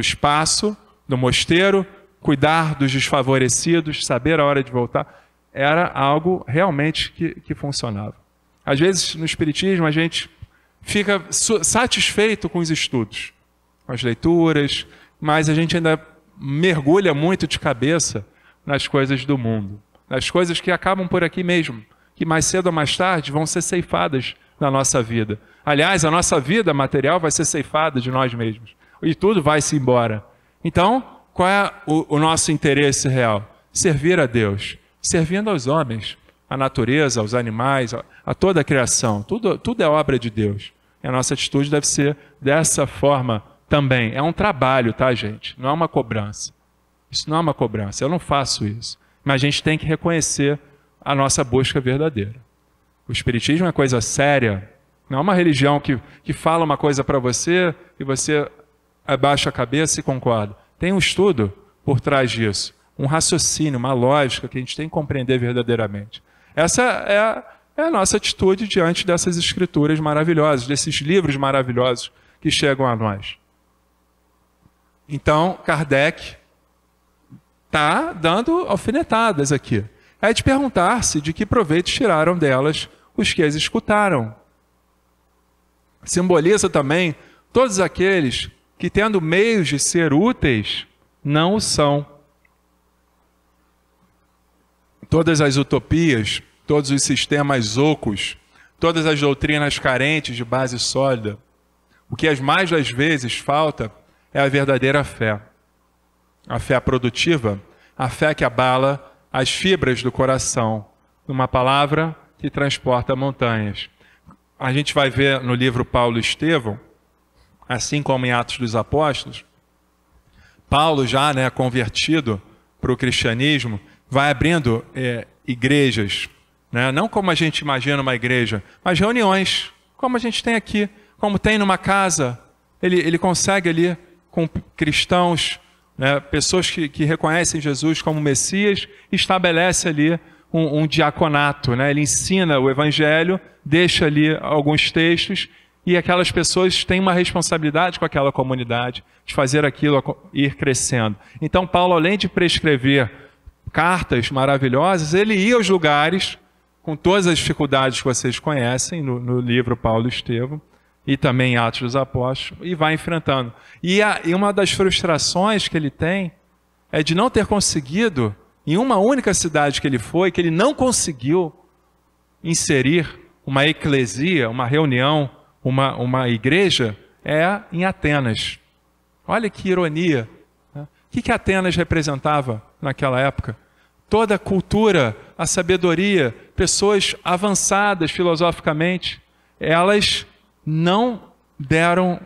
espaço, do mosteiro, cuidar dos desfavorecidos, saber a hora de voltar. Era algo realmente que funcionava. Às vezes, no Espiritismo, a gente fica satisfeito com os estudos, com as leituras, mas a gente ainda mergulha muito de cabeça nas coisas do mundo, nas coisas que acabam por aqui mesmo, que mais cedo ou mais tarde vão ser ceifadas na nossa vida. Aliás, a nossa vida material vai ser ceifada de nós mesmos, e tudo vai-se embora. Então, qual é o nosso interesse real? Servir a Deus, servindo aos homens, à natureza, aos animais, a toda a criação. Tudo é obra de Deus. E a nossa atitude deve ser dessa forma também. É um trabalho, tá, gente? Não é uma cobrança. Isso não é uma cobrança. Eu não faço isso. Mas a gente tem que reconhecer a nossa busca verdadeira. O Espiritismo é coisa séria. Não é uma religião que fala uma coisa para você e você abaixa a cabeça e concorda. Tem um estudo por trás disso. Um raciocínio, uma lógica que a gente tem que compreender verdadeiramente. Essa é a nossa atitude diante dessas escrituras maravilhosas, desses livros maravilhosos que chegam a nós. Então, Kardec está dando alfinetadas aqui. É de perguntar-se de que proveito tiraram delas os que as escutaram. Simboliza também todos aqueles que, tendo meios de ser úteis, não o são. Todas as utopias, todos os sistemas ocos, todas as doutrinas carentes de base sólida, o que as mais das vezes falta é a verdadeira fé. A fé produtiva, a fé que abala as fibras do coração, numa palavra que transporta montanhas. A gente vai ver no livro Paulo e Estevão, assim como em Atos dos Apóstolos, Paulo já convertido para o cristianismo, vai abrindo igrejas, né? Não como a gente imagina uma igreja, mas reuniões, como a gente tem aqui, como tem numa casa. Ele consegue ali, com cristãos, né, pessoas que reconhecem Jesus como Messias, estabelece ali um diaconato, né? Ele ensina o Evangelho, deixa ali alguns textos, e aquelas pessoas têm uma responsabilidade com aquela comunidade, de fazer aquilo ir crescendo. Então Paulo, além de prescrever cartas maravilhosas, ele ia aos lugares, com todas as dificuldades que vocês conhecem, no livro Paulo e Estevão, e também em Atos dos Apóstolos, e vai enfrentando. E uma das frustrações que ele tem é de não ter conseguido, em uma única cidade que ele foi, que ele não conseguiu inserir uma eclesia, uma reunião, uma igreja, é em Atenas. Olha que ironia. O que Atenas representava naquela época? Toda a cultura, a sabedoria, pessoas avançadas filosoficamente, elas não deram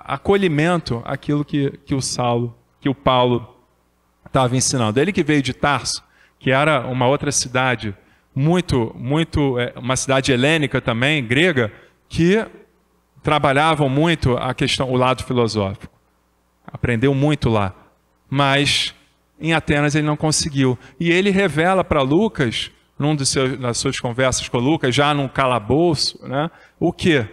acolhimento àquilo que o Paulo estava ensinando. Ele que veio de Tarso, que era uma outra cidade, uma cidade helênica também, grega, que trabalhavam muito o lado filosófico. Aprendeu muito lá. Mas em Atenas ele não conseguiu. E ele revela para Lucas, nas suas conversas com Lucas, já num calabouço, né, o quê?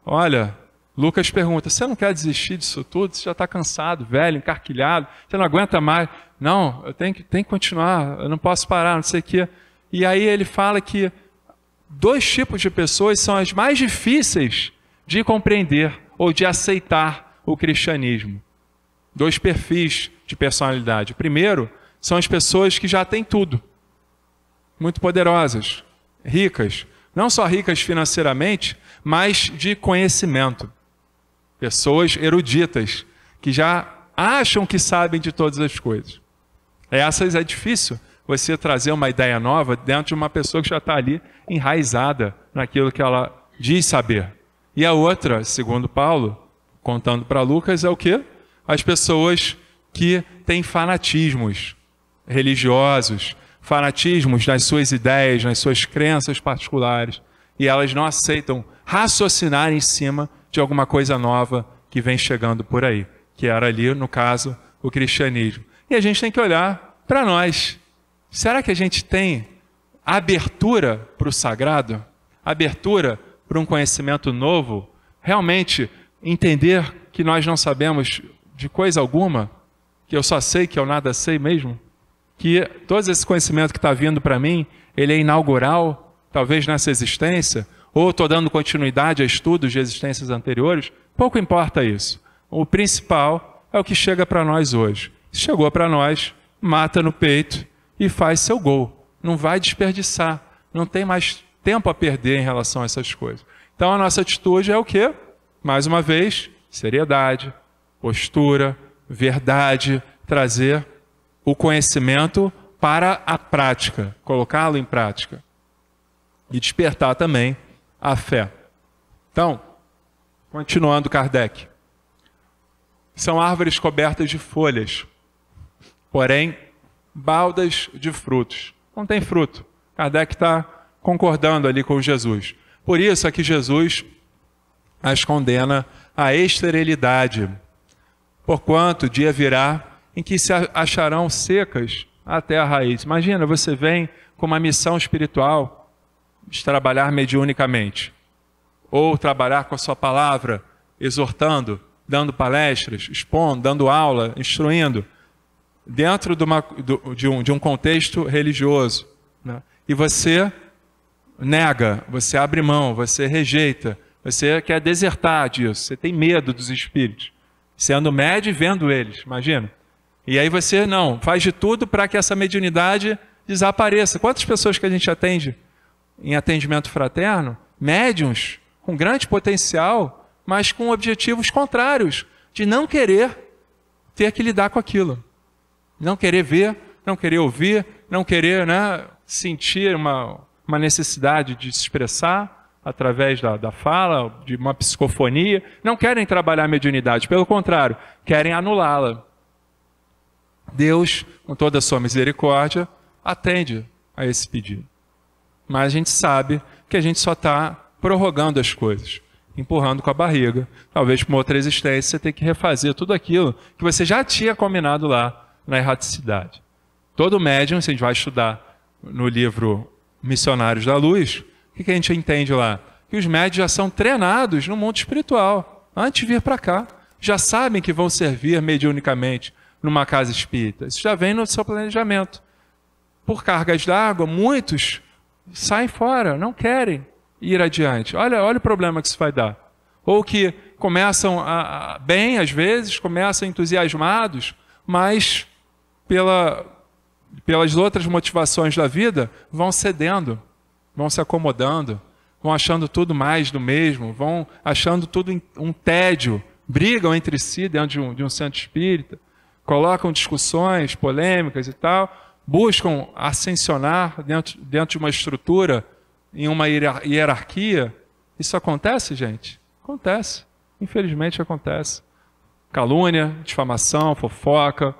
Olha, Lucas pergunta, você não quer desistir disso tudo? Você já está cansado, velho, encarquilhado, você não aguenta mais. Não, eu tenho que continuar, eu não posso parar, não sei o quê. E aí ele fala que 2 tipos de pessoas são as mais difíceis de compreender ou de aceitar o cristianismo. 2 perfis de personalidade. O primeiro são as pessoas que já têm tudo. Muito poderosas, ricas. Não só ricas financeiramente, mas de conhecimento. Pessoas eruditas, que já acham que sabem de todas as coisas. Essas é difícil você trazer uma ideia nova dentro de uma pessoa que já está ali enraizada naquilo que ela diz saber. E a outra, segundo Paulo, contando para Lucas, é o quê? As pessoas que têm fanatismos religiosos, fanatismos nas suas ideias, nas suas crenças particulares, e elas não aceitam raciocinar em cima de alguma coisa nova que vem chegando por aí, que era ali, no caso, o cristianismo. E a gente tem que olhar para nós. Será que a gente tem abertura para o sagrado? Abertura para um conhecimento novo? Realmente entender que nós não sabemos de coisa alguma? Que eu só sei que eu nada sei mesmo? Que todo esse conhecimento que está vindo para mim, ele é inaugural, talvez nessa existência, ou estou dando continuidade a estudos de existências anteriores? Pouco importa isso. O principal é o que chega para nós hoje. Se chegou para nós, mata no peito e faz seu gol. Não vai desperdiçar. Não tem mais tempo a perder em relação a essas coisas. Então a nossa atitude é o quê? Mais uma vez, seriedade, postura, verdade, trazer o conhecimento para a prática, colocá-lo em prática. E despertar também a fé. Então, continuando Kardec. São árvores cobertas de folhas, porém, baldas de frutos. Não tem fruto. Kardec está concordando ali com Jesus. Por isso é que Jesus as condena à esterilidade. Porquanto o dia virá em que se acharão secas até a raiz. Imagina, você vem com uma missão espiritual de trabalhar mediunicamente, ou trabalhar com a sua palavra, exortando, dando palestras, expondo, dando aula, instruindo, dentro de um contexto religioso, né? E você nega, você abre mão, você rejeita, você quer desertar disso, você tem medo dos espíritos, sendo médio e vendo eles, imagina. E aí você faz de tudo para que essa mediunidade desapareça. Quantas pessoas que a gente atende em atendimento fraterno, médiuns com grande potencial, mas com objetivos contrários, de não querer ter que lidar com aquilo. Não querer ver, não querer ouvir, não querer sentir uma necessidade de se expressar através da fala, de uma psicofonia. Não querem trabalhar a mediunidade, pelo contrário, querem anulá-la. Deus, com toda a sua misericórdia, atende a esse pedido. Mas a gente sabe que a gente só está prorrogando as coisas, empurrando com a barriga. Talvez para uma outra existência você tenha que refazer tudo aquilo que você já tinha combinado lá na erraticidade. Todo médium, se a gente vai estudar no livro Missionários da Luz, o que a gente entende lá? Que os médiuns já são treinados no mundo espiritual, antes de vir para cá. Já sabem que vão servir mediunicamente numa casa espírita. Isso já vem no seu planejamento. Por cargas d'água, muitos saem fora, não querem ir adiante. Olha o problema que isso vai dar. Ou que começam bem, às vezes, começam entusiasmados, mas pelas outras motivações da vida, vão cedendo, vão se acomodando, vão achando tudo mais do mesmo, vão achando tudo um tédio, brigam entre si dentro de um centro espírita, colocam discussões polêmicas e tal, buscam ascensionar dentro de uma estrutura, em uma hierarquia. Isso acontece, gente? Acontece. Infelizmente acontece. Calúnia, difamação, fofoca.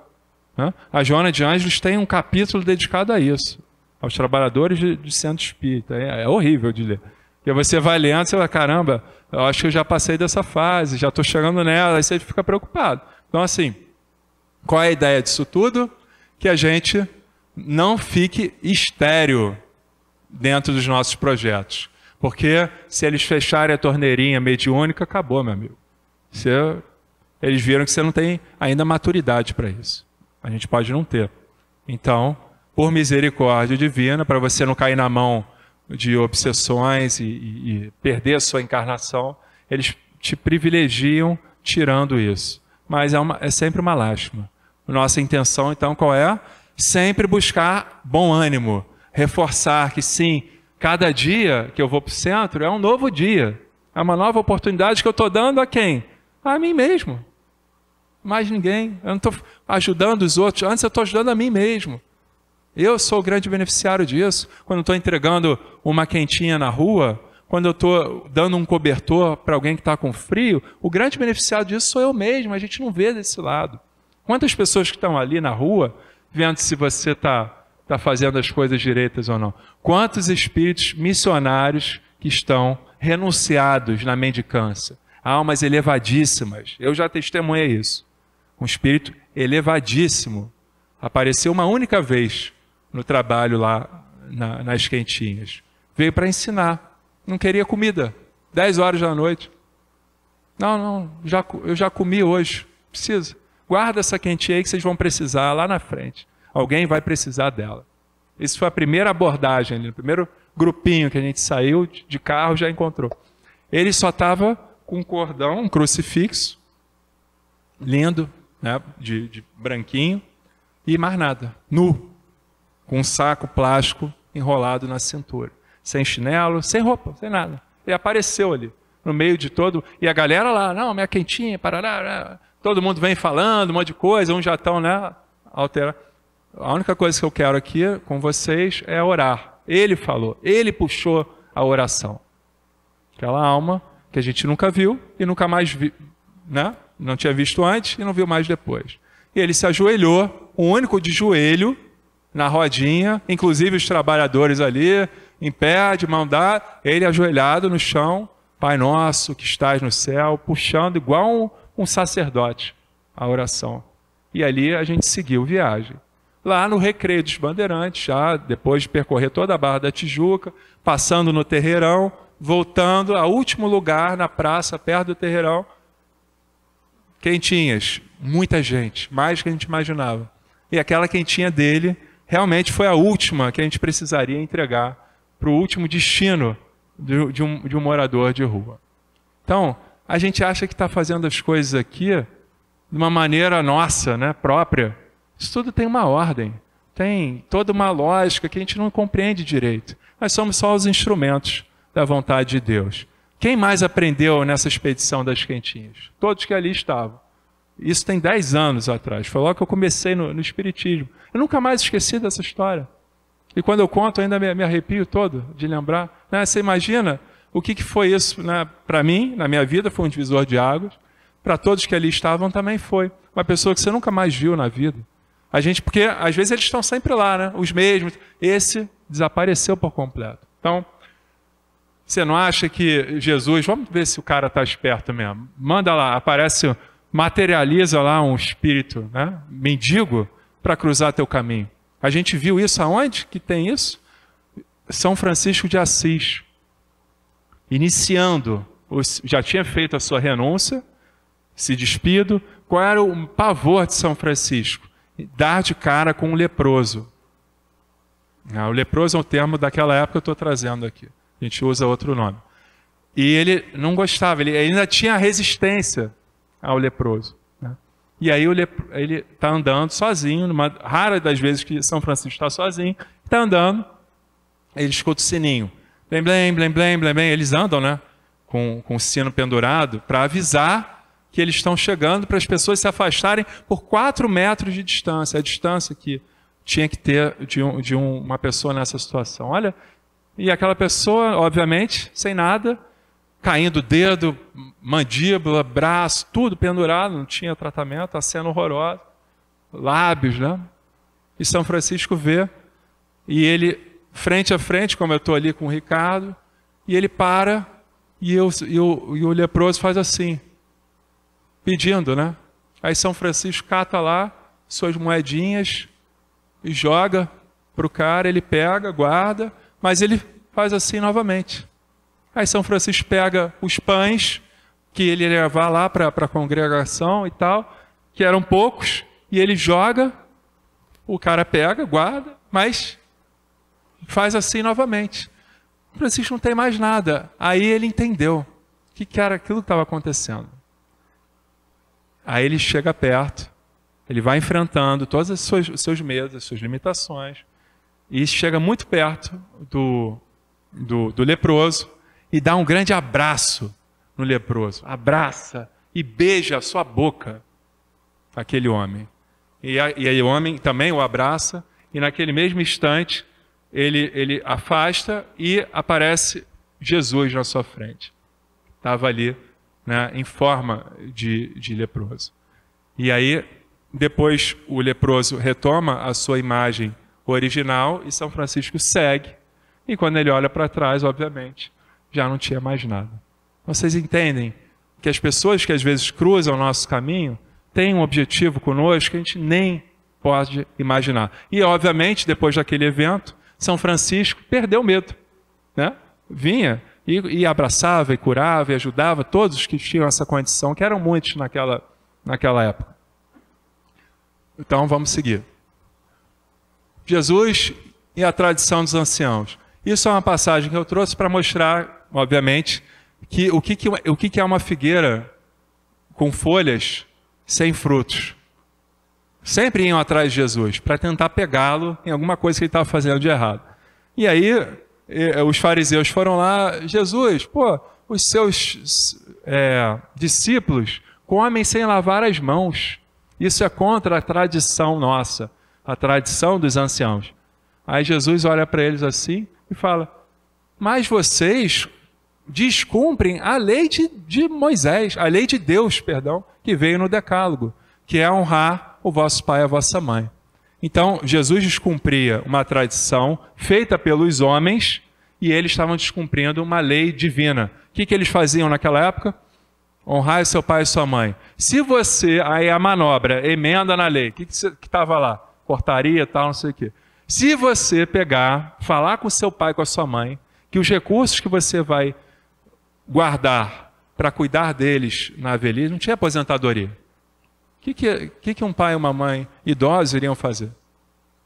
Né? A Joana de Ângeles tem um capítulo dedicado a isso. Aos trabalhadores de centro espírita. É horrível de ler. Porque você vai lendo, você vai, caramba, eu acho que eu já passei dessa fase, já estou chegando nela, aí você fica preocupado. Então, assim, qual é a ideia disso tudo? Que a gente não fique estéril dentro dos nossos projetos. Porque se eles fecharem a torneirinha mediúnica, acabou, meu amigo. Eles viram que você não tem ainda maturidade para isso. A gente pode não ter. Então, por misericórdia divina, para você não cair na mão de obsessões e perder a sua encarnação, eles te privilegiam tirando isso. Mas é sempre uma lástima. Nossa intenção, então, qual é? Sempre buscar bom ânimo, reforçar que sim, cada dia que eu vou para o centro é um novo dia, é uma nova oportunidade que eu estou dando a quem? A mim mesmo. Mais ninguém. Eu não estou ajudando os outros, antes eu estou ajudando a mim mesmo. Eu sou o grande beneficiário disso. Quando estou entregando uma quentinha na rua, quando eu estou dando um cobertor para alguém que está com frio, o grande beneficiário disso sou eu mesmo. A gente não vê desse lado. Quantas pessoas que estão ali na rua, vendo se você está fazendo as coisas direitas ou não? Quantos espíritos missionários que estão renunciados na mendicância? Almas elevadíssimas. Eu já testemunhei isso. Um espírito elevadíssimo apareceu uma única vez no trabalho lá nas quentinhas. Veio para ensinar. Não queria comida. 10 horas da noite. Não, eu já comi hoje. Precisa. Guarda essa quentinha aí que vocês vão precisar lá na frente. Alguém vai precisar dela. Isso foi a primeira abordagem, o primeiro grupinho que a gente saiu de carro já encontrou. Ele só estava com um cordão, um crucifixo, lindo, né, de branquinho, e mais nada, nu, com um saco plástico enrolado na cintura, sem chinelo, sem roupa, sem nada. Ele apareceu ali, no meio de todo, e a galera lá, não, minha quentinha, parará, todo mundo vem falando um monte de coisa, uns já estão, né, alterando. A única coisa que eu quero aqui com vocês é orar. Ele falou, ele puxou a oração. Aquela alma que a gente nunca viu e nunca mais viu, né? Não tinha visto antes e não viu mais depois. E ele se ajoelhou, o único de joelho, na rodinha, inclusive os trabalhadores ali, em pé, de mão dada, ele ajoelhado no chão, Pai nosso que estás no céu, puxando igual um sacerdote a oração. E ali a gente seguiu viagem. Lá no Recreio dos Bandeirantes, já depois de percorrer toda a Barra da Tijuca, passando no Terreirão, voltando ao último lugar na praça, perto do Terreirão, quentinhas, muita gente, mais do que a gente imaginava. E aquela quentinha dele realmente foi a última que a gente precisaria entregar para o último destino de um morador de rua. Então, a gente acha que está fazendo as coisas aqui de uma maneira nossa, né, própria. Isso tudo tem uma ordem, tem toda uma lógica que a gente não compreende direito. Nós somos só os instrumentos da vontade de Deus. Quem mais aprendeu nessa expedição das quentinhas? Todos que ali estavam. Isso tem 10 anos atrás. Foi logo que eu comecei no Espiritismo. Eu nunca mais esqueci dessa história. E quando eu conto, ainda me arrepio todo de lembrar. Né? Você imagina o que foi isso, né? Para mim, na minha vida, foi um divisor de águas. Para todos que ali estavam, também foi. Uma pessoa que você nunca mais viu na vida. Porque às vezes eles estão sempre lá, né? Os mesmos. Esse desapareceu por completo. Então, você não acha que Jesus... Vamos ver se o cara está esperto mesmo. Manda lá, materializa lá um espírito, né, mendigo para cruzar teu caminho. A gente viu isso aonde que tem isso? São Francisco de Assis. Iniciando, já tinha feito a sua renúncia, se despido. Qual era o pavor de São Francisco? Dar de cara com um leproso. O leproso é um termo daquela época que eu estou trazendo aqui. A gente usa outro nome. E ele não gostava, ele ainda tinha resistência ao leproso. Né? E aí ele está andando sozinho, numa rara das vezes que São Francisco está sozinho, está andando, ele escuta o sininho. Blém, blém, blém, blém, blém, blém. Eles andam, né, com o sino pendurado para avisar que eles estão chegando, para as pessoas se afastarem por 4 metros de distância, a distância que tinha que ter de uma pessoa nessa situação. Olha, e aquela pessoa, obviamente, sem nada, caindo o dedo, mandíbula, braço, tudo pendurado, não tinha tratamento, a cena horrorosa, lábios, né? E São Francisco vê, e ele, frente a frente, como eu estou ali com o Ricardo, e ele para, e o leproso faz assim, pedindo, né? Aí São Francisco cata lá suas moedinhas e joga para o cara, ele pega, guarda, mas ele faz assim novamente. Aí São Francisco pega os pães que ele ia levar lá para a congregação e tal, que eram poucos, e ele joga, o cara pega, guarda, mas faz assim novamente. Francisco não tem mais nada. Aí ele entendeu o que era aquilo que estava acontecendo. Aí ele chega perto, ele vai enfrentando todos os seus medos, as suas limitações, e chega muito perto do leproso e dá um grande abraço no leproso. Abraça e beija a sua boca, aquele homem. E aí o homem também o abraça, e naquele mesmo instante ele afasta e aparece Jesus na sua frente. Estava ali, né, em forma de leproso. E aí, depois o leproso retoma a sua imagem original e São Francisco segue. E quando ele olha para trás, obviamente, já não tinha mais nada. Vocês entendem que as pessoas que às vezes cruzam o nosso caminho têm um objetivo conosco que a gente nem pode imaginar. E, obviamente, depois daquele evento, São Francisco perdeu o medo, né? Vinha e abraçava, e curava, e ajudava todos que tinham essa condição, que eram muitos naquela época. Então, vamos seguir. Jesus e a tradição dos anciãos. Isso é uma passagem que eu trouxe para mostrar, obviamente, que o que é uma figueira com folhas sem frutos. Sempre iam atrás de Jesus para tentar pegá-lo em alguma coisa que ele estava fazendo de errado. E aí, os fariseus foram lá, Jesus, os seus discípulos comem sem lavar as mãos. Isso é contra a tradição nossa, a tradição dos anciãos. Aí Jesus olha para eles assim e fala, mas vocês descumprem a lei de Moisés, a lei de Deus, perdão, que veio no Decálogo, que é honrar o vosso pai e a vossa mãe. Então, Jesus descumpria uma tradição feita pelos homens e eles estavam descumprindo uma lei divina. O que eles faziam naquela época? Honrar seu pai e sua mãe. Se você, aí a manobra, emenda na lei, o que estava lá? Portaria, tal, não sei o quê. Se você pegar, falar com seu pai e com a sua mãe, que os recursos que você vai guardar para cuidar deles na velhice, não tinha aposentadoria. O que um pai e uma mãe idosos iriam fazer?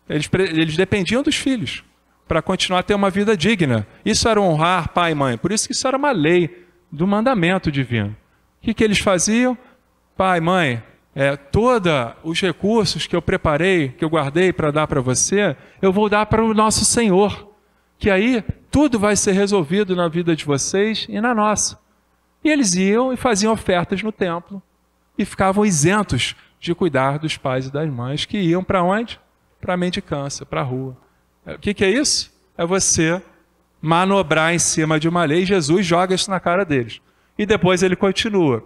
Eles dependiam dos filhos para continuar a ter uma vida digna. Isso era honrar pai e mãe. Por isso que isso era uma lei do mandamento divino. O que eles faziam? Pai, mãe, todos os recursos que eu preparei, que eu guardei para dar para você, eu vou dar para o nosso Senhor. Que aí tudo vai ser resolvido na vida de vocês e na nossa. E eles iam e faziam ofertas no templo. E ficavam isentos de cuidar dos pais e das mães que iam para onde? Para a mendicância, para a rua. O que é isso? É você manobrar em cima de uma lei. Jesus joga isso na cara deles. E depois ele continua.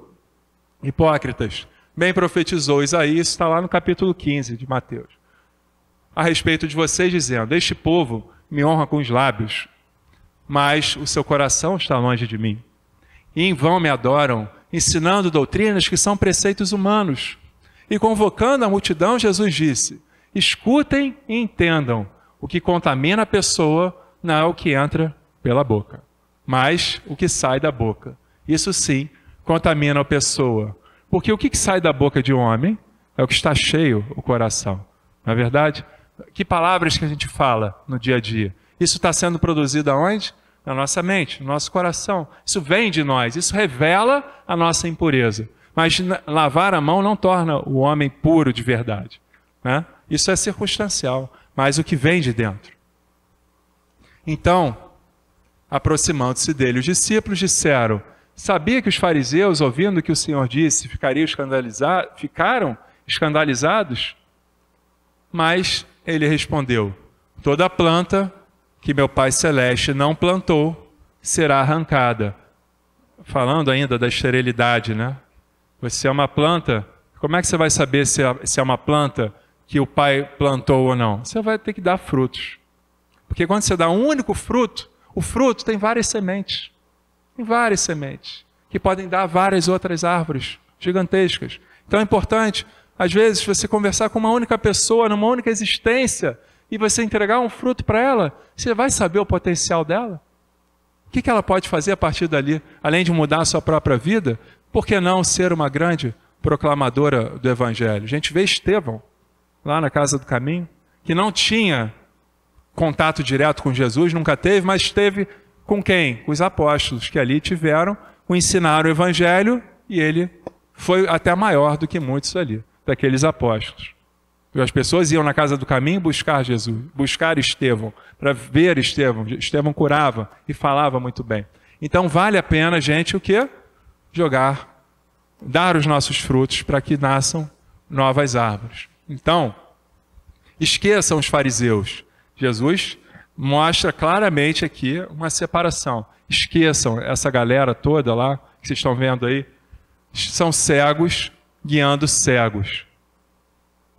Hipócritas, bem profetizou Isaías, está lá no capítulo 15 de Mateus. A respeito de vocês, dizendo, este povo me honra com os lábios, mas o seu coração está longe de mim. E em vão me adoram, ensinando doutrinas que são preceitos humanos. E convocando a multidão, Jesus disse, escutem e entendam, o que contamina a pessoa não é o que entra pela boca, mas o que sai da boca. Isso sim, contamina a pessoa. Porque o que sai da boca de um homem é o que está cheio o coração. Não é verdade? Que palavras que a gente fala no dia a dia? Isso está sendo produzido aonde? Na nossa mente, no nosso coração. Isso vem de nós, isso revela a nossa impureza. Mas lavar a mão não torna o homem puro de verdade, né? Isso é circunstancial, mas o que vem de dentro. Então, aproximando-se dele, os discípulos disseram, sabia que os fariseus, ouvindo o que o Senhor disse, ficaram escandalizados? Mas ele respondeu, toda planta que meu Pai Celeste não plantou será arrancada. falando ainda da esterilidade, né? Você é uma planta, como é que você vai saber se é uma planta que o pai plantou ou não? Você vai ter que dar frutos. Porque quando você dá um único fruto, o fruto tem várias sementes. Tem várias sementes, que podem dar várias outras árvores gigantescas. Então é importante, às vezes, você conversar com uma única pessoa, numa única existência, e você entregar um fruto para ela, você vai saber o potencial dela? O que ela pode fazer a partir dali? Além de mudar a sua própria vida, por que não ser uma grande proclamadora do Evangelho? A gente vê Estevão, lá na Casa do Caminho, que não tinha contato direto com Jesus, nunca teve, mas esteve com quem? Com os apóstolos, que ali tiveram, o ensinaram o Evangelho, e ele foi até maior do que muitos ali, daqueles apóstolos. As pessoas iam na Casa do Caminho buscar Jesus, buscar Estevão, para ver Estevão. Estevão curava e falava muito bem. Então vale a pena, gente, o quê? Dar os nossos frutos para que nasçam novas árvores. Então, esqueçam os fariseus. Jesus mostra claramente aqui uma separação. Esqueçam essa galera toda lá, que vocês estão vendo aí, são cegos guiando cegos.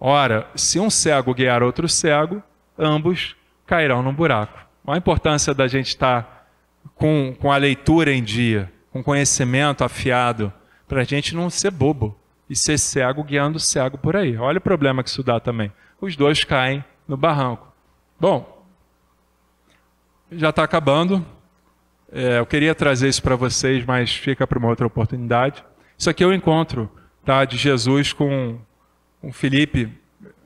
Ora, se um cego guiar outro cego, ambos cairão num buraco. Qual a importância da gente estar com a leitura em dia, com conhecimento afiado, para a gente não ser bobo e ser cego guiando cego por aí. Olha o problema que isso dá também. Os dois caem no barranco. Bom, já está acabando. Eu queria trazer isso para vocês, mas fica para uma outra oportunidade. Isso aqui é o encontro, tá, de Jesus com Filipe.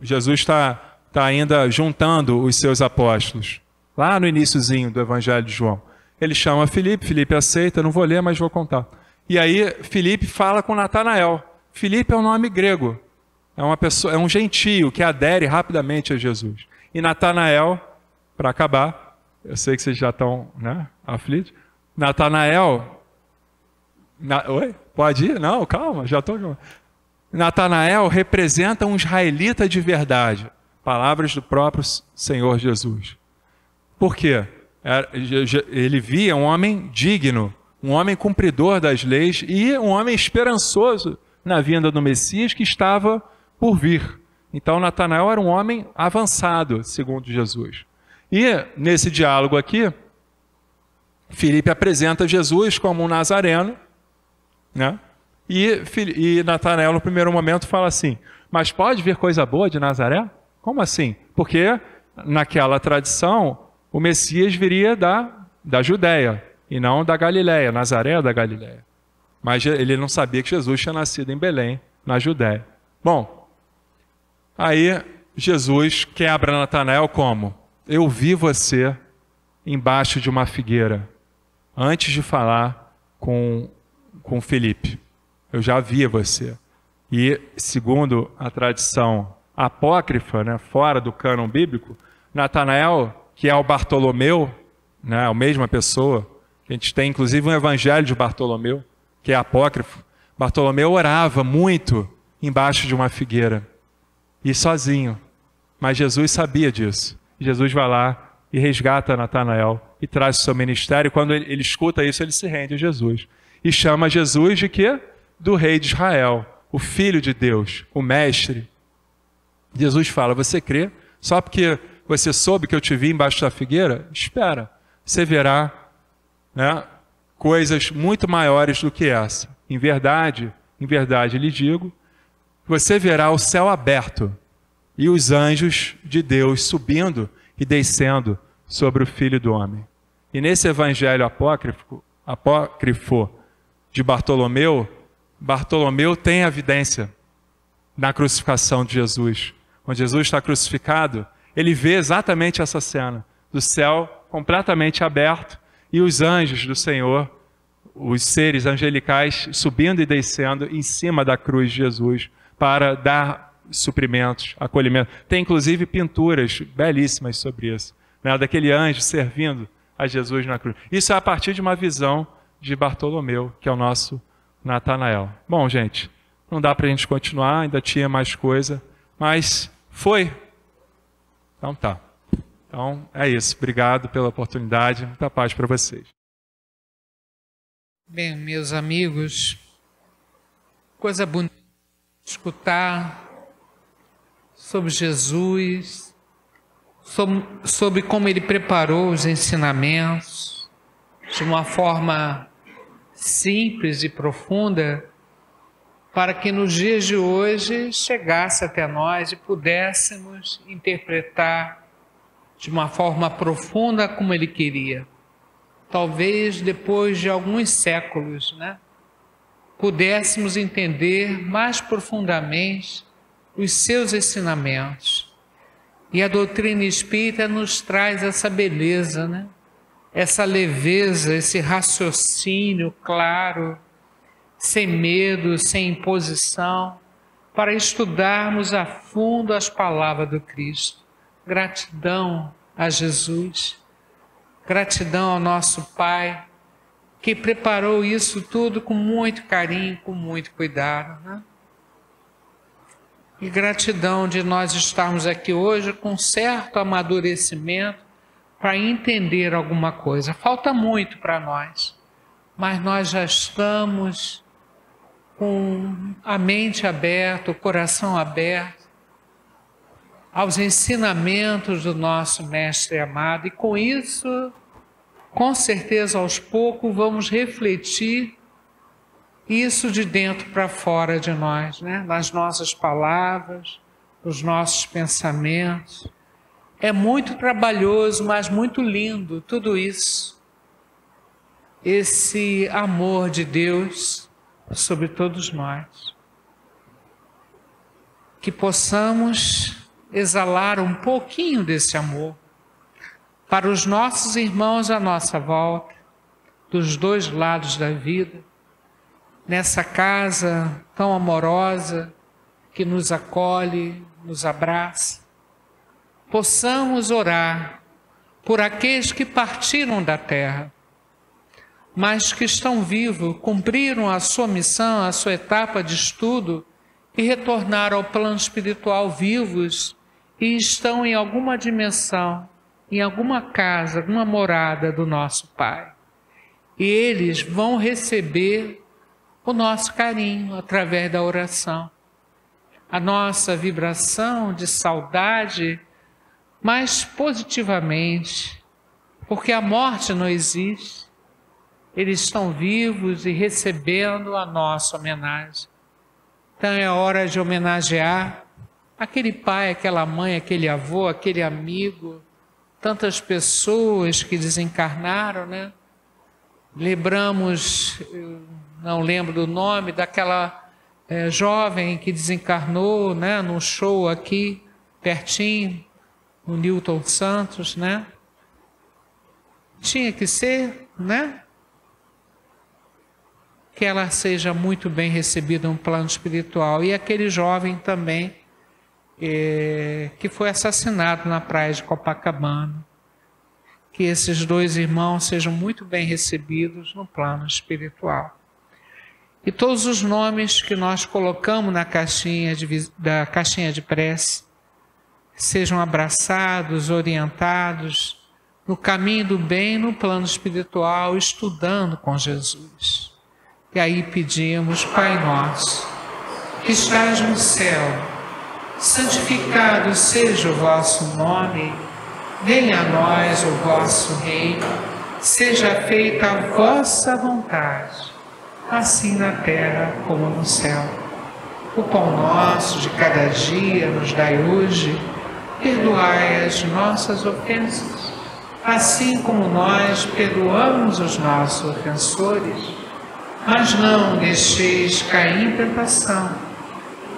Jesus está ainda juntando os seus apóstolos. Lá no iniciozinho do Evangelho de João. Ele chama Filipe, Filipe aceita, não vou ler, mas vou contar. E aí Filipe fala com Natanael. Filipe é um nome grego. É um gentio que adere rapidamente a Jesus. E Natanael, para acabar, eu sei que vocês já estão, né, aflitos. Natanael... Oi? Pode ir? Não, calma, já estou... Natanael representa um israelita de verdade. Palavras do próprio Senhor Jesus. Por quê? Ele via um homem digno, um homem cumpridor das leis e um homem esperançoso na vinda do Messias que estava por vir. Então Natanael era um homem avançado, segundo Jesus. E nesse diálogo aqui, Filipe apresenta Jesus como um nazareno, né? E Natanael, no primeiro momento, fala assim, mas pode vir coisa boa de Nazaré? Como assim? Porque naquela tradição, o Messias viria da Judéia, e não da Galiléia, Nazaré da Galiléia. Mas ele não sabia que Jesus tinha nascido em Belém, na Judéia. Bom, aí Jesus quebra Natanael como? Eu vi você embaixo de uma figueira, antes de falar com Filipe. Eu já via você. E, segundo a tradição apócrifa, né, fora do cânon bíblico, Natanael, que é o Bartolomeu, né, a mesma pessoa, que a gente tem inclusive um evangelho de Bartolomeu, que é apócrifo. Bartolomeu orava muito embaixo de uma figueira, e sozinho. Mas Jesus sabia disso. Jesus vai lá e resgata Natanael e traz o seu ministério. Quando ele escuta isso, ele se rende a Jesus. E chama Jesus de quê? Do rei de Israel, o filho de Deus, o mestre. Jesus fala, você crê? Só porque você soube que eu te vi embaixo da figueira? Espera, você verá, né, coisas muito maiores do que essa. Em verdade lhe digo, você verá o céu aberto e os anjos de Deus subindo e descendo sobre o Filho do Homem. E nesse evangelho apócrifo de Bartolomeu, Bartolomeu tem a evidência na crucificação de Jesus. Quando Jesus está crucificado, ele vê exatamente essa cena, do céu completamente aberto e os anjos do Senhor, os seres angelicais, subindo e descendo em cima da cruz de Jesus para dar suprimentos, acolhimento. Tem inclusive pinturas belíssimas sobre isso, né? Daquele anjo servindo a Jesus na cruz. Isso é a partir de uma visão de Bartolomeu, que é o nosso Natanael. Bom, gente, não dá para a gente continuar, ainda tinha mais coisa, mas foi. Então tá. Então é isso. Obrigado pela oportunidade. Muita paz para vocês. Bem, meus amigos, coisa bonita escutar sobre Jesus, sobre como ele preparou os ensinamentos de uma forma simples e profunda, para que nos dias de hoje chegasse até nós e pudéssemos interpretar de uma forma profunda como ele queria. Talvez depois de alguns séculos, pudéssemos entender mais profundamente os seus ensinamentos. E a doutrina espírita nos traz essa beleza, essa leveza, esse raciocínio claro, sem medo, sem imposição, para estudarmos a fundo as palavras do Cristo. Gratidão a Jesus, gratidão ao nosso Pai, que preparou isso tudo com muito carinho, com muito cuidado. E gratidão de nós estarmos aqui hoje com certo amadurecimento para entender alguma coisa. Falta muito para nós, mas nós já estamos com a mente aberta, o coração aberto aos ensinamentos do nosso Mestre amado, e com isso, com certeza, aos poucos, vamos refletir isso de dentro para fora de nós, nas nossas palavras, nos nossos pensamentos. É muito trabalhoso, mas muito lindo tudo isso. Esse amor de Deus sobre todos nós. Que possamos exalar um pouquinho desse amor para os nossos irmãos à nossa volta, dos dois lados da vida, nessa casa tão amorosa que nos acolhe, nos abraça. Possamos orar por aqueles que partiram da terra, mas que estão vivos, cumpriram a sua missão, a sua etapa de estudo e retornaram ao plano espiritual vivos e estão em alguma dimensão, em alguma casa, alguma morada do nosso Pai. E eles vão receber o nosso carinho através da oração. A nossa vibração de saudade, mas positivamente, porque a morte não existe. Eles estão vivos e recebendo a nossa homenagem. Então é hora de homenagear aquele pai, aquela mãe, aquele avô, aquele amigo, tantas pessoas que desencarnaram, Lembramos, não lembro do nome, daquela jovem que desencarnou, num show aqui, pertinho, no Newton Santos, Tinha que ser, que ela seja muito bem recebida no plano espiritual. E aquele jovem também, que foi assassinado na praia de Copacabana. Que esses dois irmãos sejam muito bem recebidos no plano espiritual. E todos os nomes que nós colocamos na caixinha de prece sejam abraçados, orientados no caminho do bem, no plano espiritual, estudando com Jesus. E aí pedimos: Pai nosso, que estás no céu, santificado seja o vosso nome, venha a nós o vosso reino, seja feita a vossa vontade, assim na terra como no céu. O pão nosso de cada dia nos dai hoje, perdoai as nossas ofensas, assim como nós perdoamos os nossos ofensores. Mas não deixeis cair em tentação,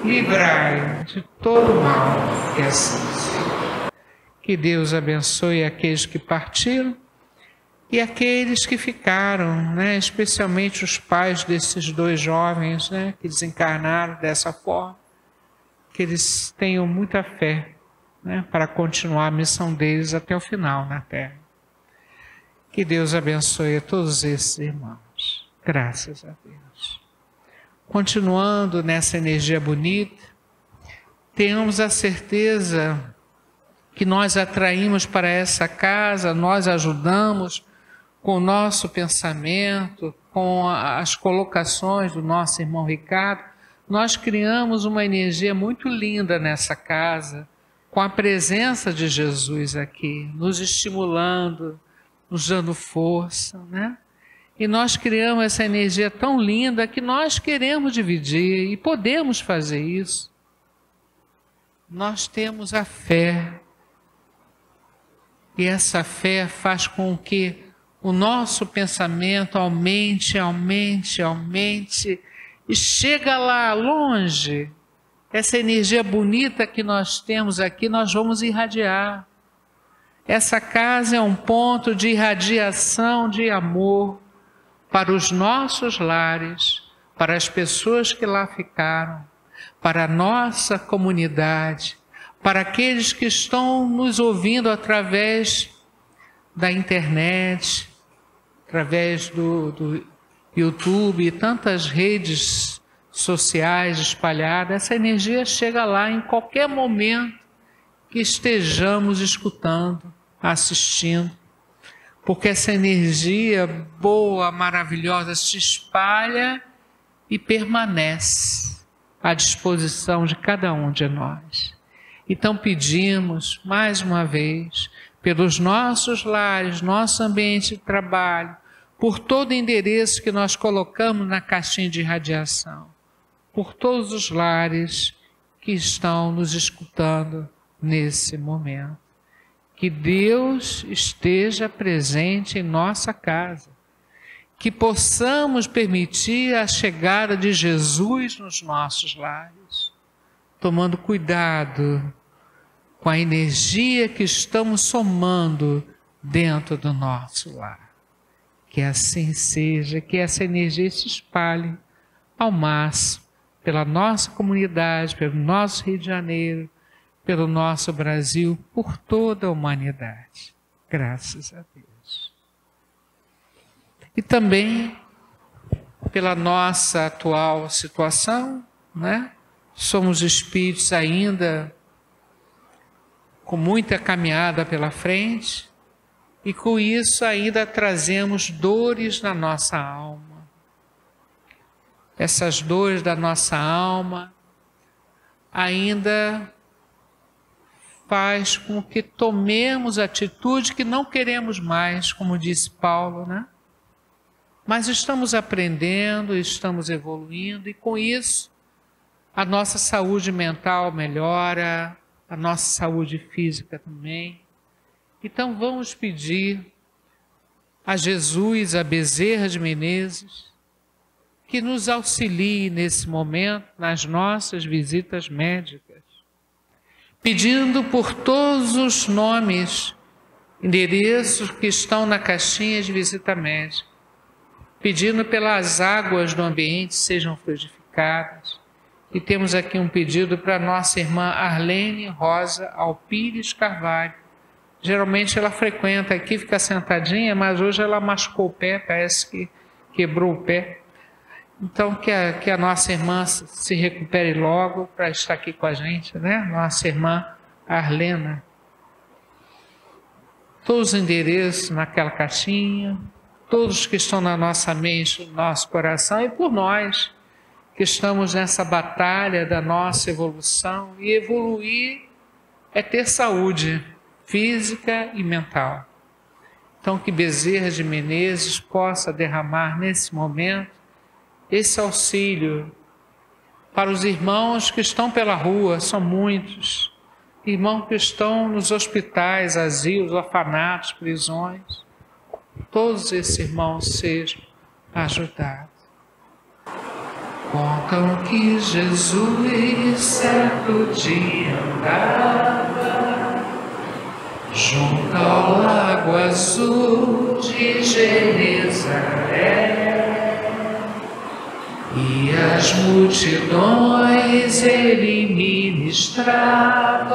livrai de todo mal, que assim seja. Que Deus abençoe aqueles que partiram e aqueles que ficaram, especialmente os pais desses dois jovens, que desencarnaram dessa forma, que eles tenham muita fé, para continuar a missão deles até o final na Terra. Que Deus abençoe a todos esses irmãos. Graças a Deus. Continuando nessa energia bonita, tenhamos a certeza que nós atraímos para essa casa, nós ajudamos com o nosso pensamento, com as colocações do nosso irmão Ricardo, nós criamos uma energia muito linda nessa casa, com a presença de Jesus aqui, nos estimulando, nos dando força, né? E nós criamos essa energia tão linda que nós queremos dividir e podemos fazer isso. Nós temos a fé. E essa fé faz com que o nosso pensamento aumente, aumente, aumente e chega lá longe. Essa energia bonita que nós temos aqui, nós vamos irradiar. Essa casa é um ponto de irradiação de amor para os nossos lares, para as pessoas que lá ficaram, para a nossa comunidade, para aqueles que estão nos ouvindo através da internet, através do YouTube e tantas redes sociais espalhadas. Essa energia chega lá em qualquer momento que estejamos escutando, assistindo, porque essa energia boa, maravilhosa, se espalha e permanece à disposição de cada um de nós. Então pedimos, mais uma vez, pelos nossos lares, nosso ambiente de trabalho, por todo o endereço que nós colocamos na caixinha de radiação, por todos os lares que estão nos escutando nesse momento. Que Deus esteja presente em nossa casa, que possamos permitir a chegada de Jesus nos nossos lares, tomando cuidado com a energia que estamos somando dentro do nosso lar. Que assim seja, que essa energia se espalhe ao máximo pela nossa comunidade, pelo nosso Rio de Janeiro, pelo nosso Brasil, por toda a humanidade. Graças a Deus. E também pela nossa atual situação, né? Somos espíritos ainda com muita caminhada pela frente e com isso ainda trazemos dores na nossa alma. Essas dores da nossa alma ainda faz com que tomemos atitude que não queremos mais, como disse Paulo, né? Mas estamos aprendendo, estamos evoluindo e com isso a nossa saúde mental melhora, a nossa saúde física também. Então vamos pedir a Jesus, a Bezerra de Menezes, que nos auxilie nesse momento nas nossas visitas médicas, pedindo por todos os nomes, endereços que estão na caixinha de visita médica, pedindo pelas águas do ambiente sejam fluidificadas. E temos aqui um pedido para nossa irmã Arlene Rosa Alpires Carvalho. Geralmente ela frequenta aqui, fica sentadinha, mas hoje ela machucou o pé, parece que quebrou o pé. Então que a nossa irmã se recupere logo para estar aqui com a gente, né? Nossa irmã Arlena. Todos os endereços naquela caixinha, todos que estão na nossa mente, no nosso coração e por nós que estamos nessa batalha da nossa evolução. E evoluir é ter saúde física e mental. Então que Bezerra de Menezes possa derramar nesse momento esse auxílio para os irmãos que estão pela rua, são muitos, irmãos que estão nos hospitais, asilos, orfanatos, prisões. Todos esses irmãos sejam ajudados. Contam que Jesus certo dia andava junto ao lago azul de Genezaré, e as multidões ele ministrava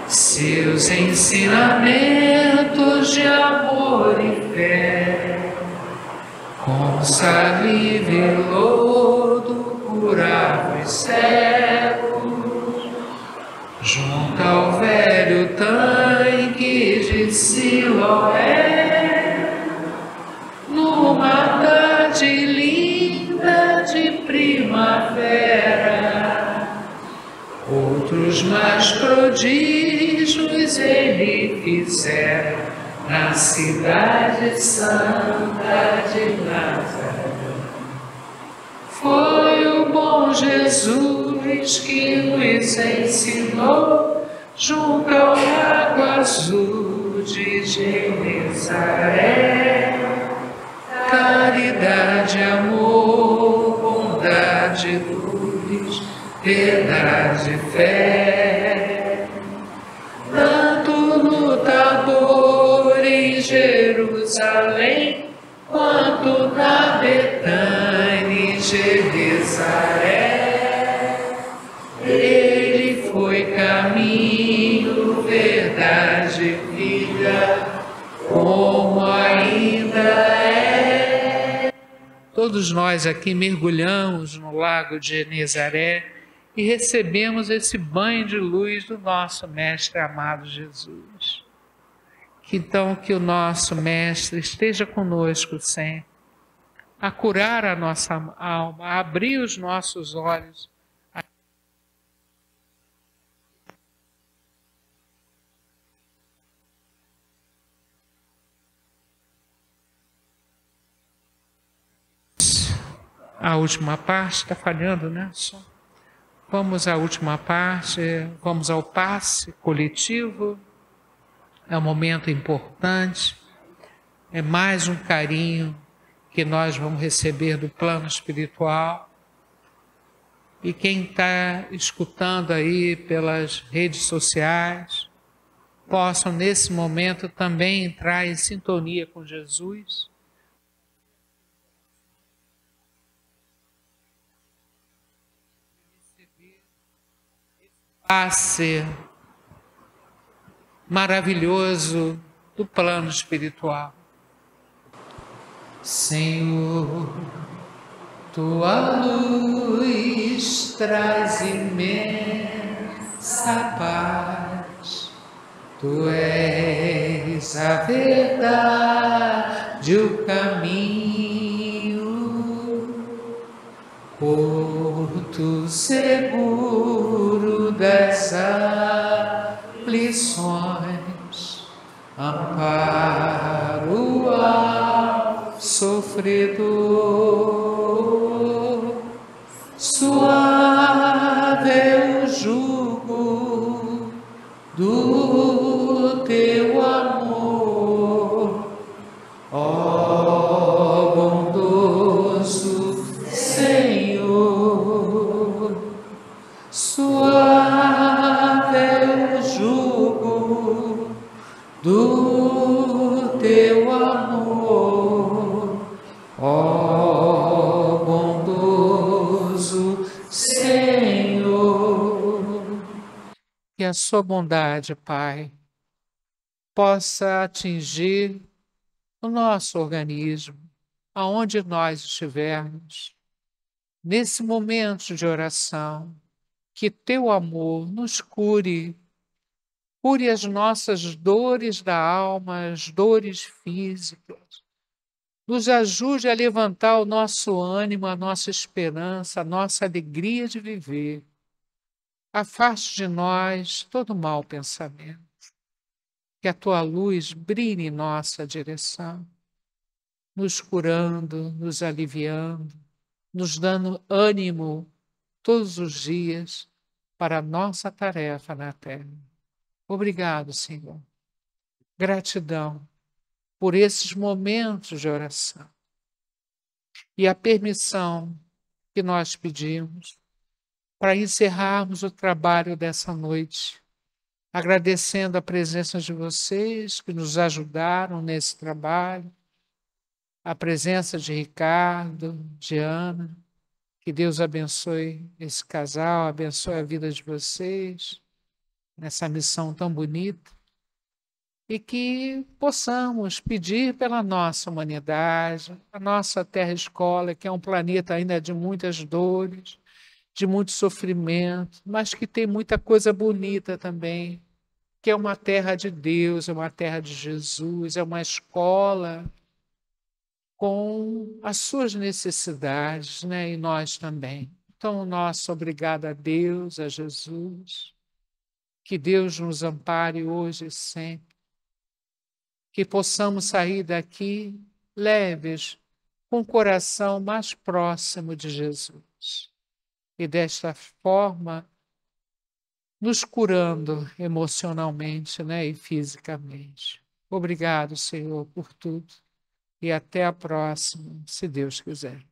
seus ensinamentos de amor e fé. Com saliva e lodo curava os cegos, junto ao velho tanque de Siloé, numa outros mais prodígios ele fizera na cidade santa de Nazaré. Foi o bom Jesus que nos ensinou junto ao lago azul de Genezaré. Caridade, amor, bondade, luz, verdade, fé. Tanto no Tabor em Jerusalém, quanto na Betânia em Genezaré. Ele foi caminho, verdade, vida, como ainda é. Todos nós aqui mergulhamos no lago de Genezaré e recebemos esse banho de luz do nosso Mestre amado Jesus. Então, que o nosso Mestre esteja conosco sempre, a curar a nossa alma, a abrir os nossos olhos. A última parte, está falhando, né? Vamos à última parte, vamos ao passe coletivo. É um momento importante, é mais um carinho que nós vamos receber do plano espiritual. E quem está escutando aí pelas redes sociais, possam nesse momento também entrar em sintonia com Jesus. Passe maravilhoso do plano espiritual. Senhor, tua luz traz imensa paz. Tu és a verdade, o caminho, porto seguro das aflições, amparo ao sofredor. Suave é o jugo do teu amor, ó bondoso Senhor. Suave é o jugo do teu amor, ó bondoso Senhor. Que a sua bondade, Pai, possa atingir o nosso organismo, aonde nós estivermos, nesse momento de oração. Que teu amor nos cure, cure as nossas dores da alma, as dores físicas. Nos ajude a levantar o nosso ânimo, a nossa esperança, a nossa alegria de viver. Afaste de nós todo mau pensamento. Que a tua luz brilhe em nossa direção, nos curando, nos aliviando, nos dando ânimo todos os dias para a nossa tarefa na terra. Obrigado, Senhor. Gratidão por esses momentos de oração e a permissão que nós pedimos para encerrarmos o trabalho dessa noite, agradecendo a presença de vocês que nos ajudaram nesse trabalho, a presença de Ricardo, de Ana. Que Deus abençoe esse casal, abençoe a vida de vocês, nessa missão tão bonita. E que possamos pedir pela nossa humanidade, a nossa Terra-escola, que é um planeta ainda de muitas dores, de muito sofrimento, mas que tem muita coisa bonita também, que é uma terra de Deus, é uma terra de Jesus, é uma escola com as suas necessidades, né? E nós também. Então, nosso obrigado a Deus, a Jesus, Que Deus nos ampare hoje e sempre. Que possamos sair daqui leves, com o coração mais próximo de Jesus. E desta forma, nos curando emocionalmente, né, e fisicamente. Obrigado, Senhor, por tudo. E até a próxima, se Deus quiser.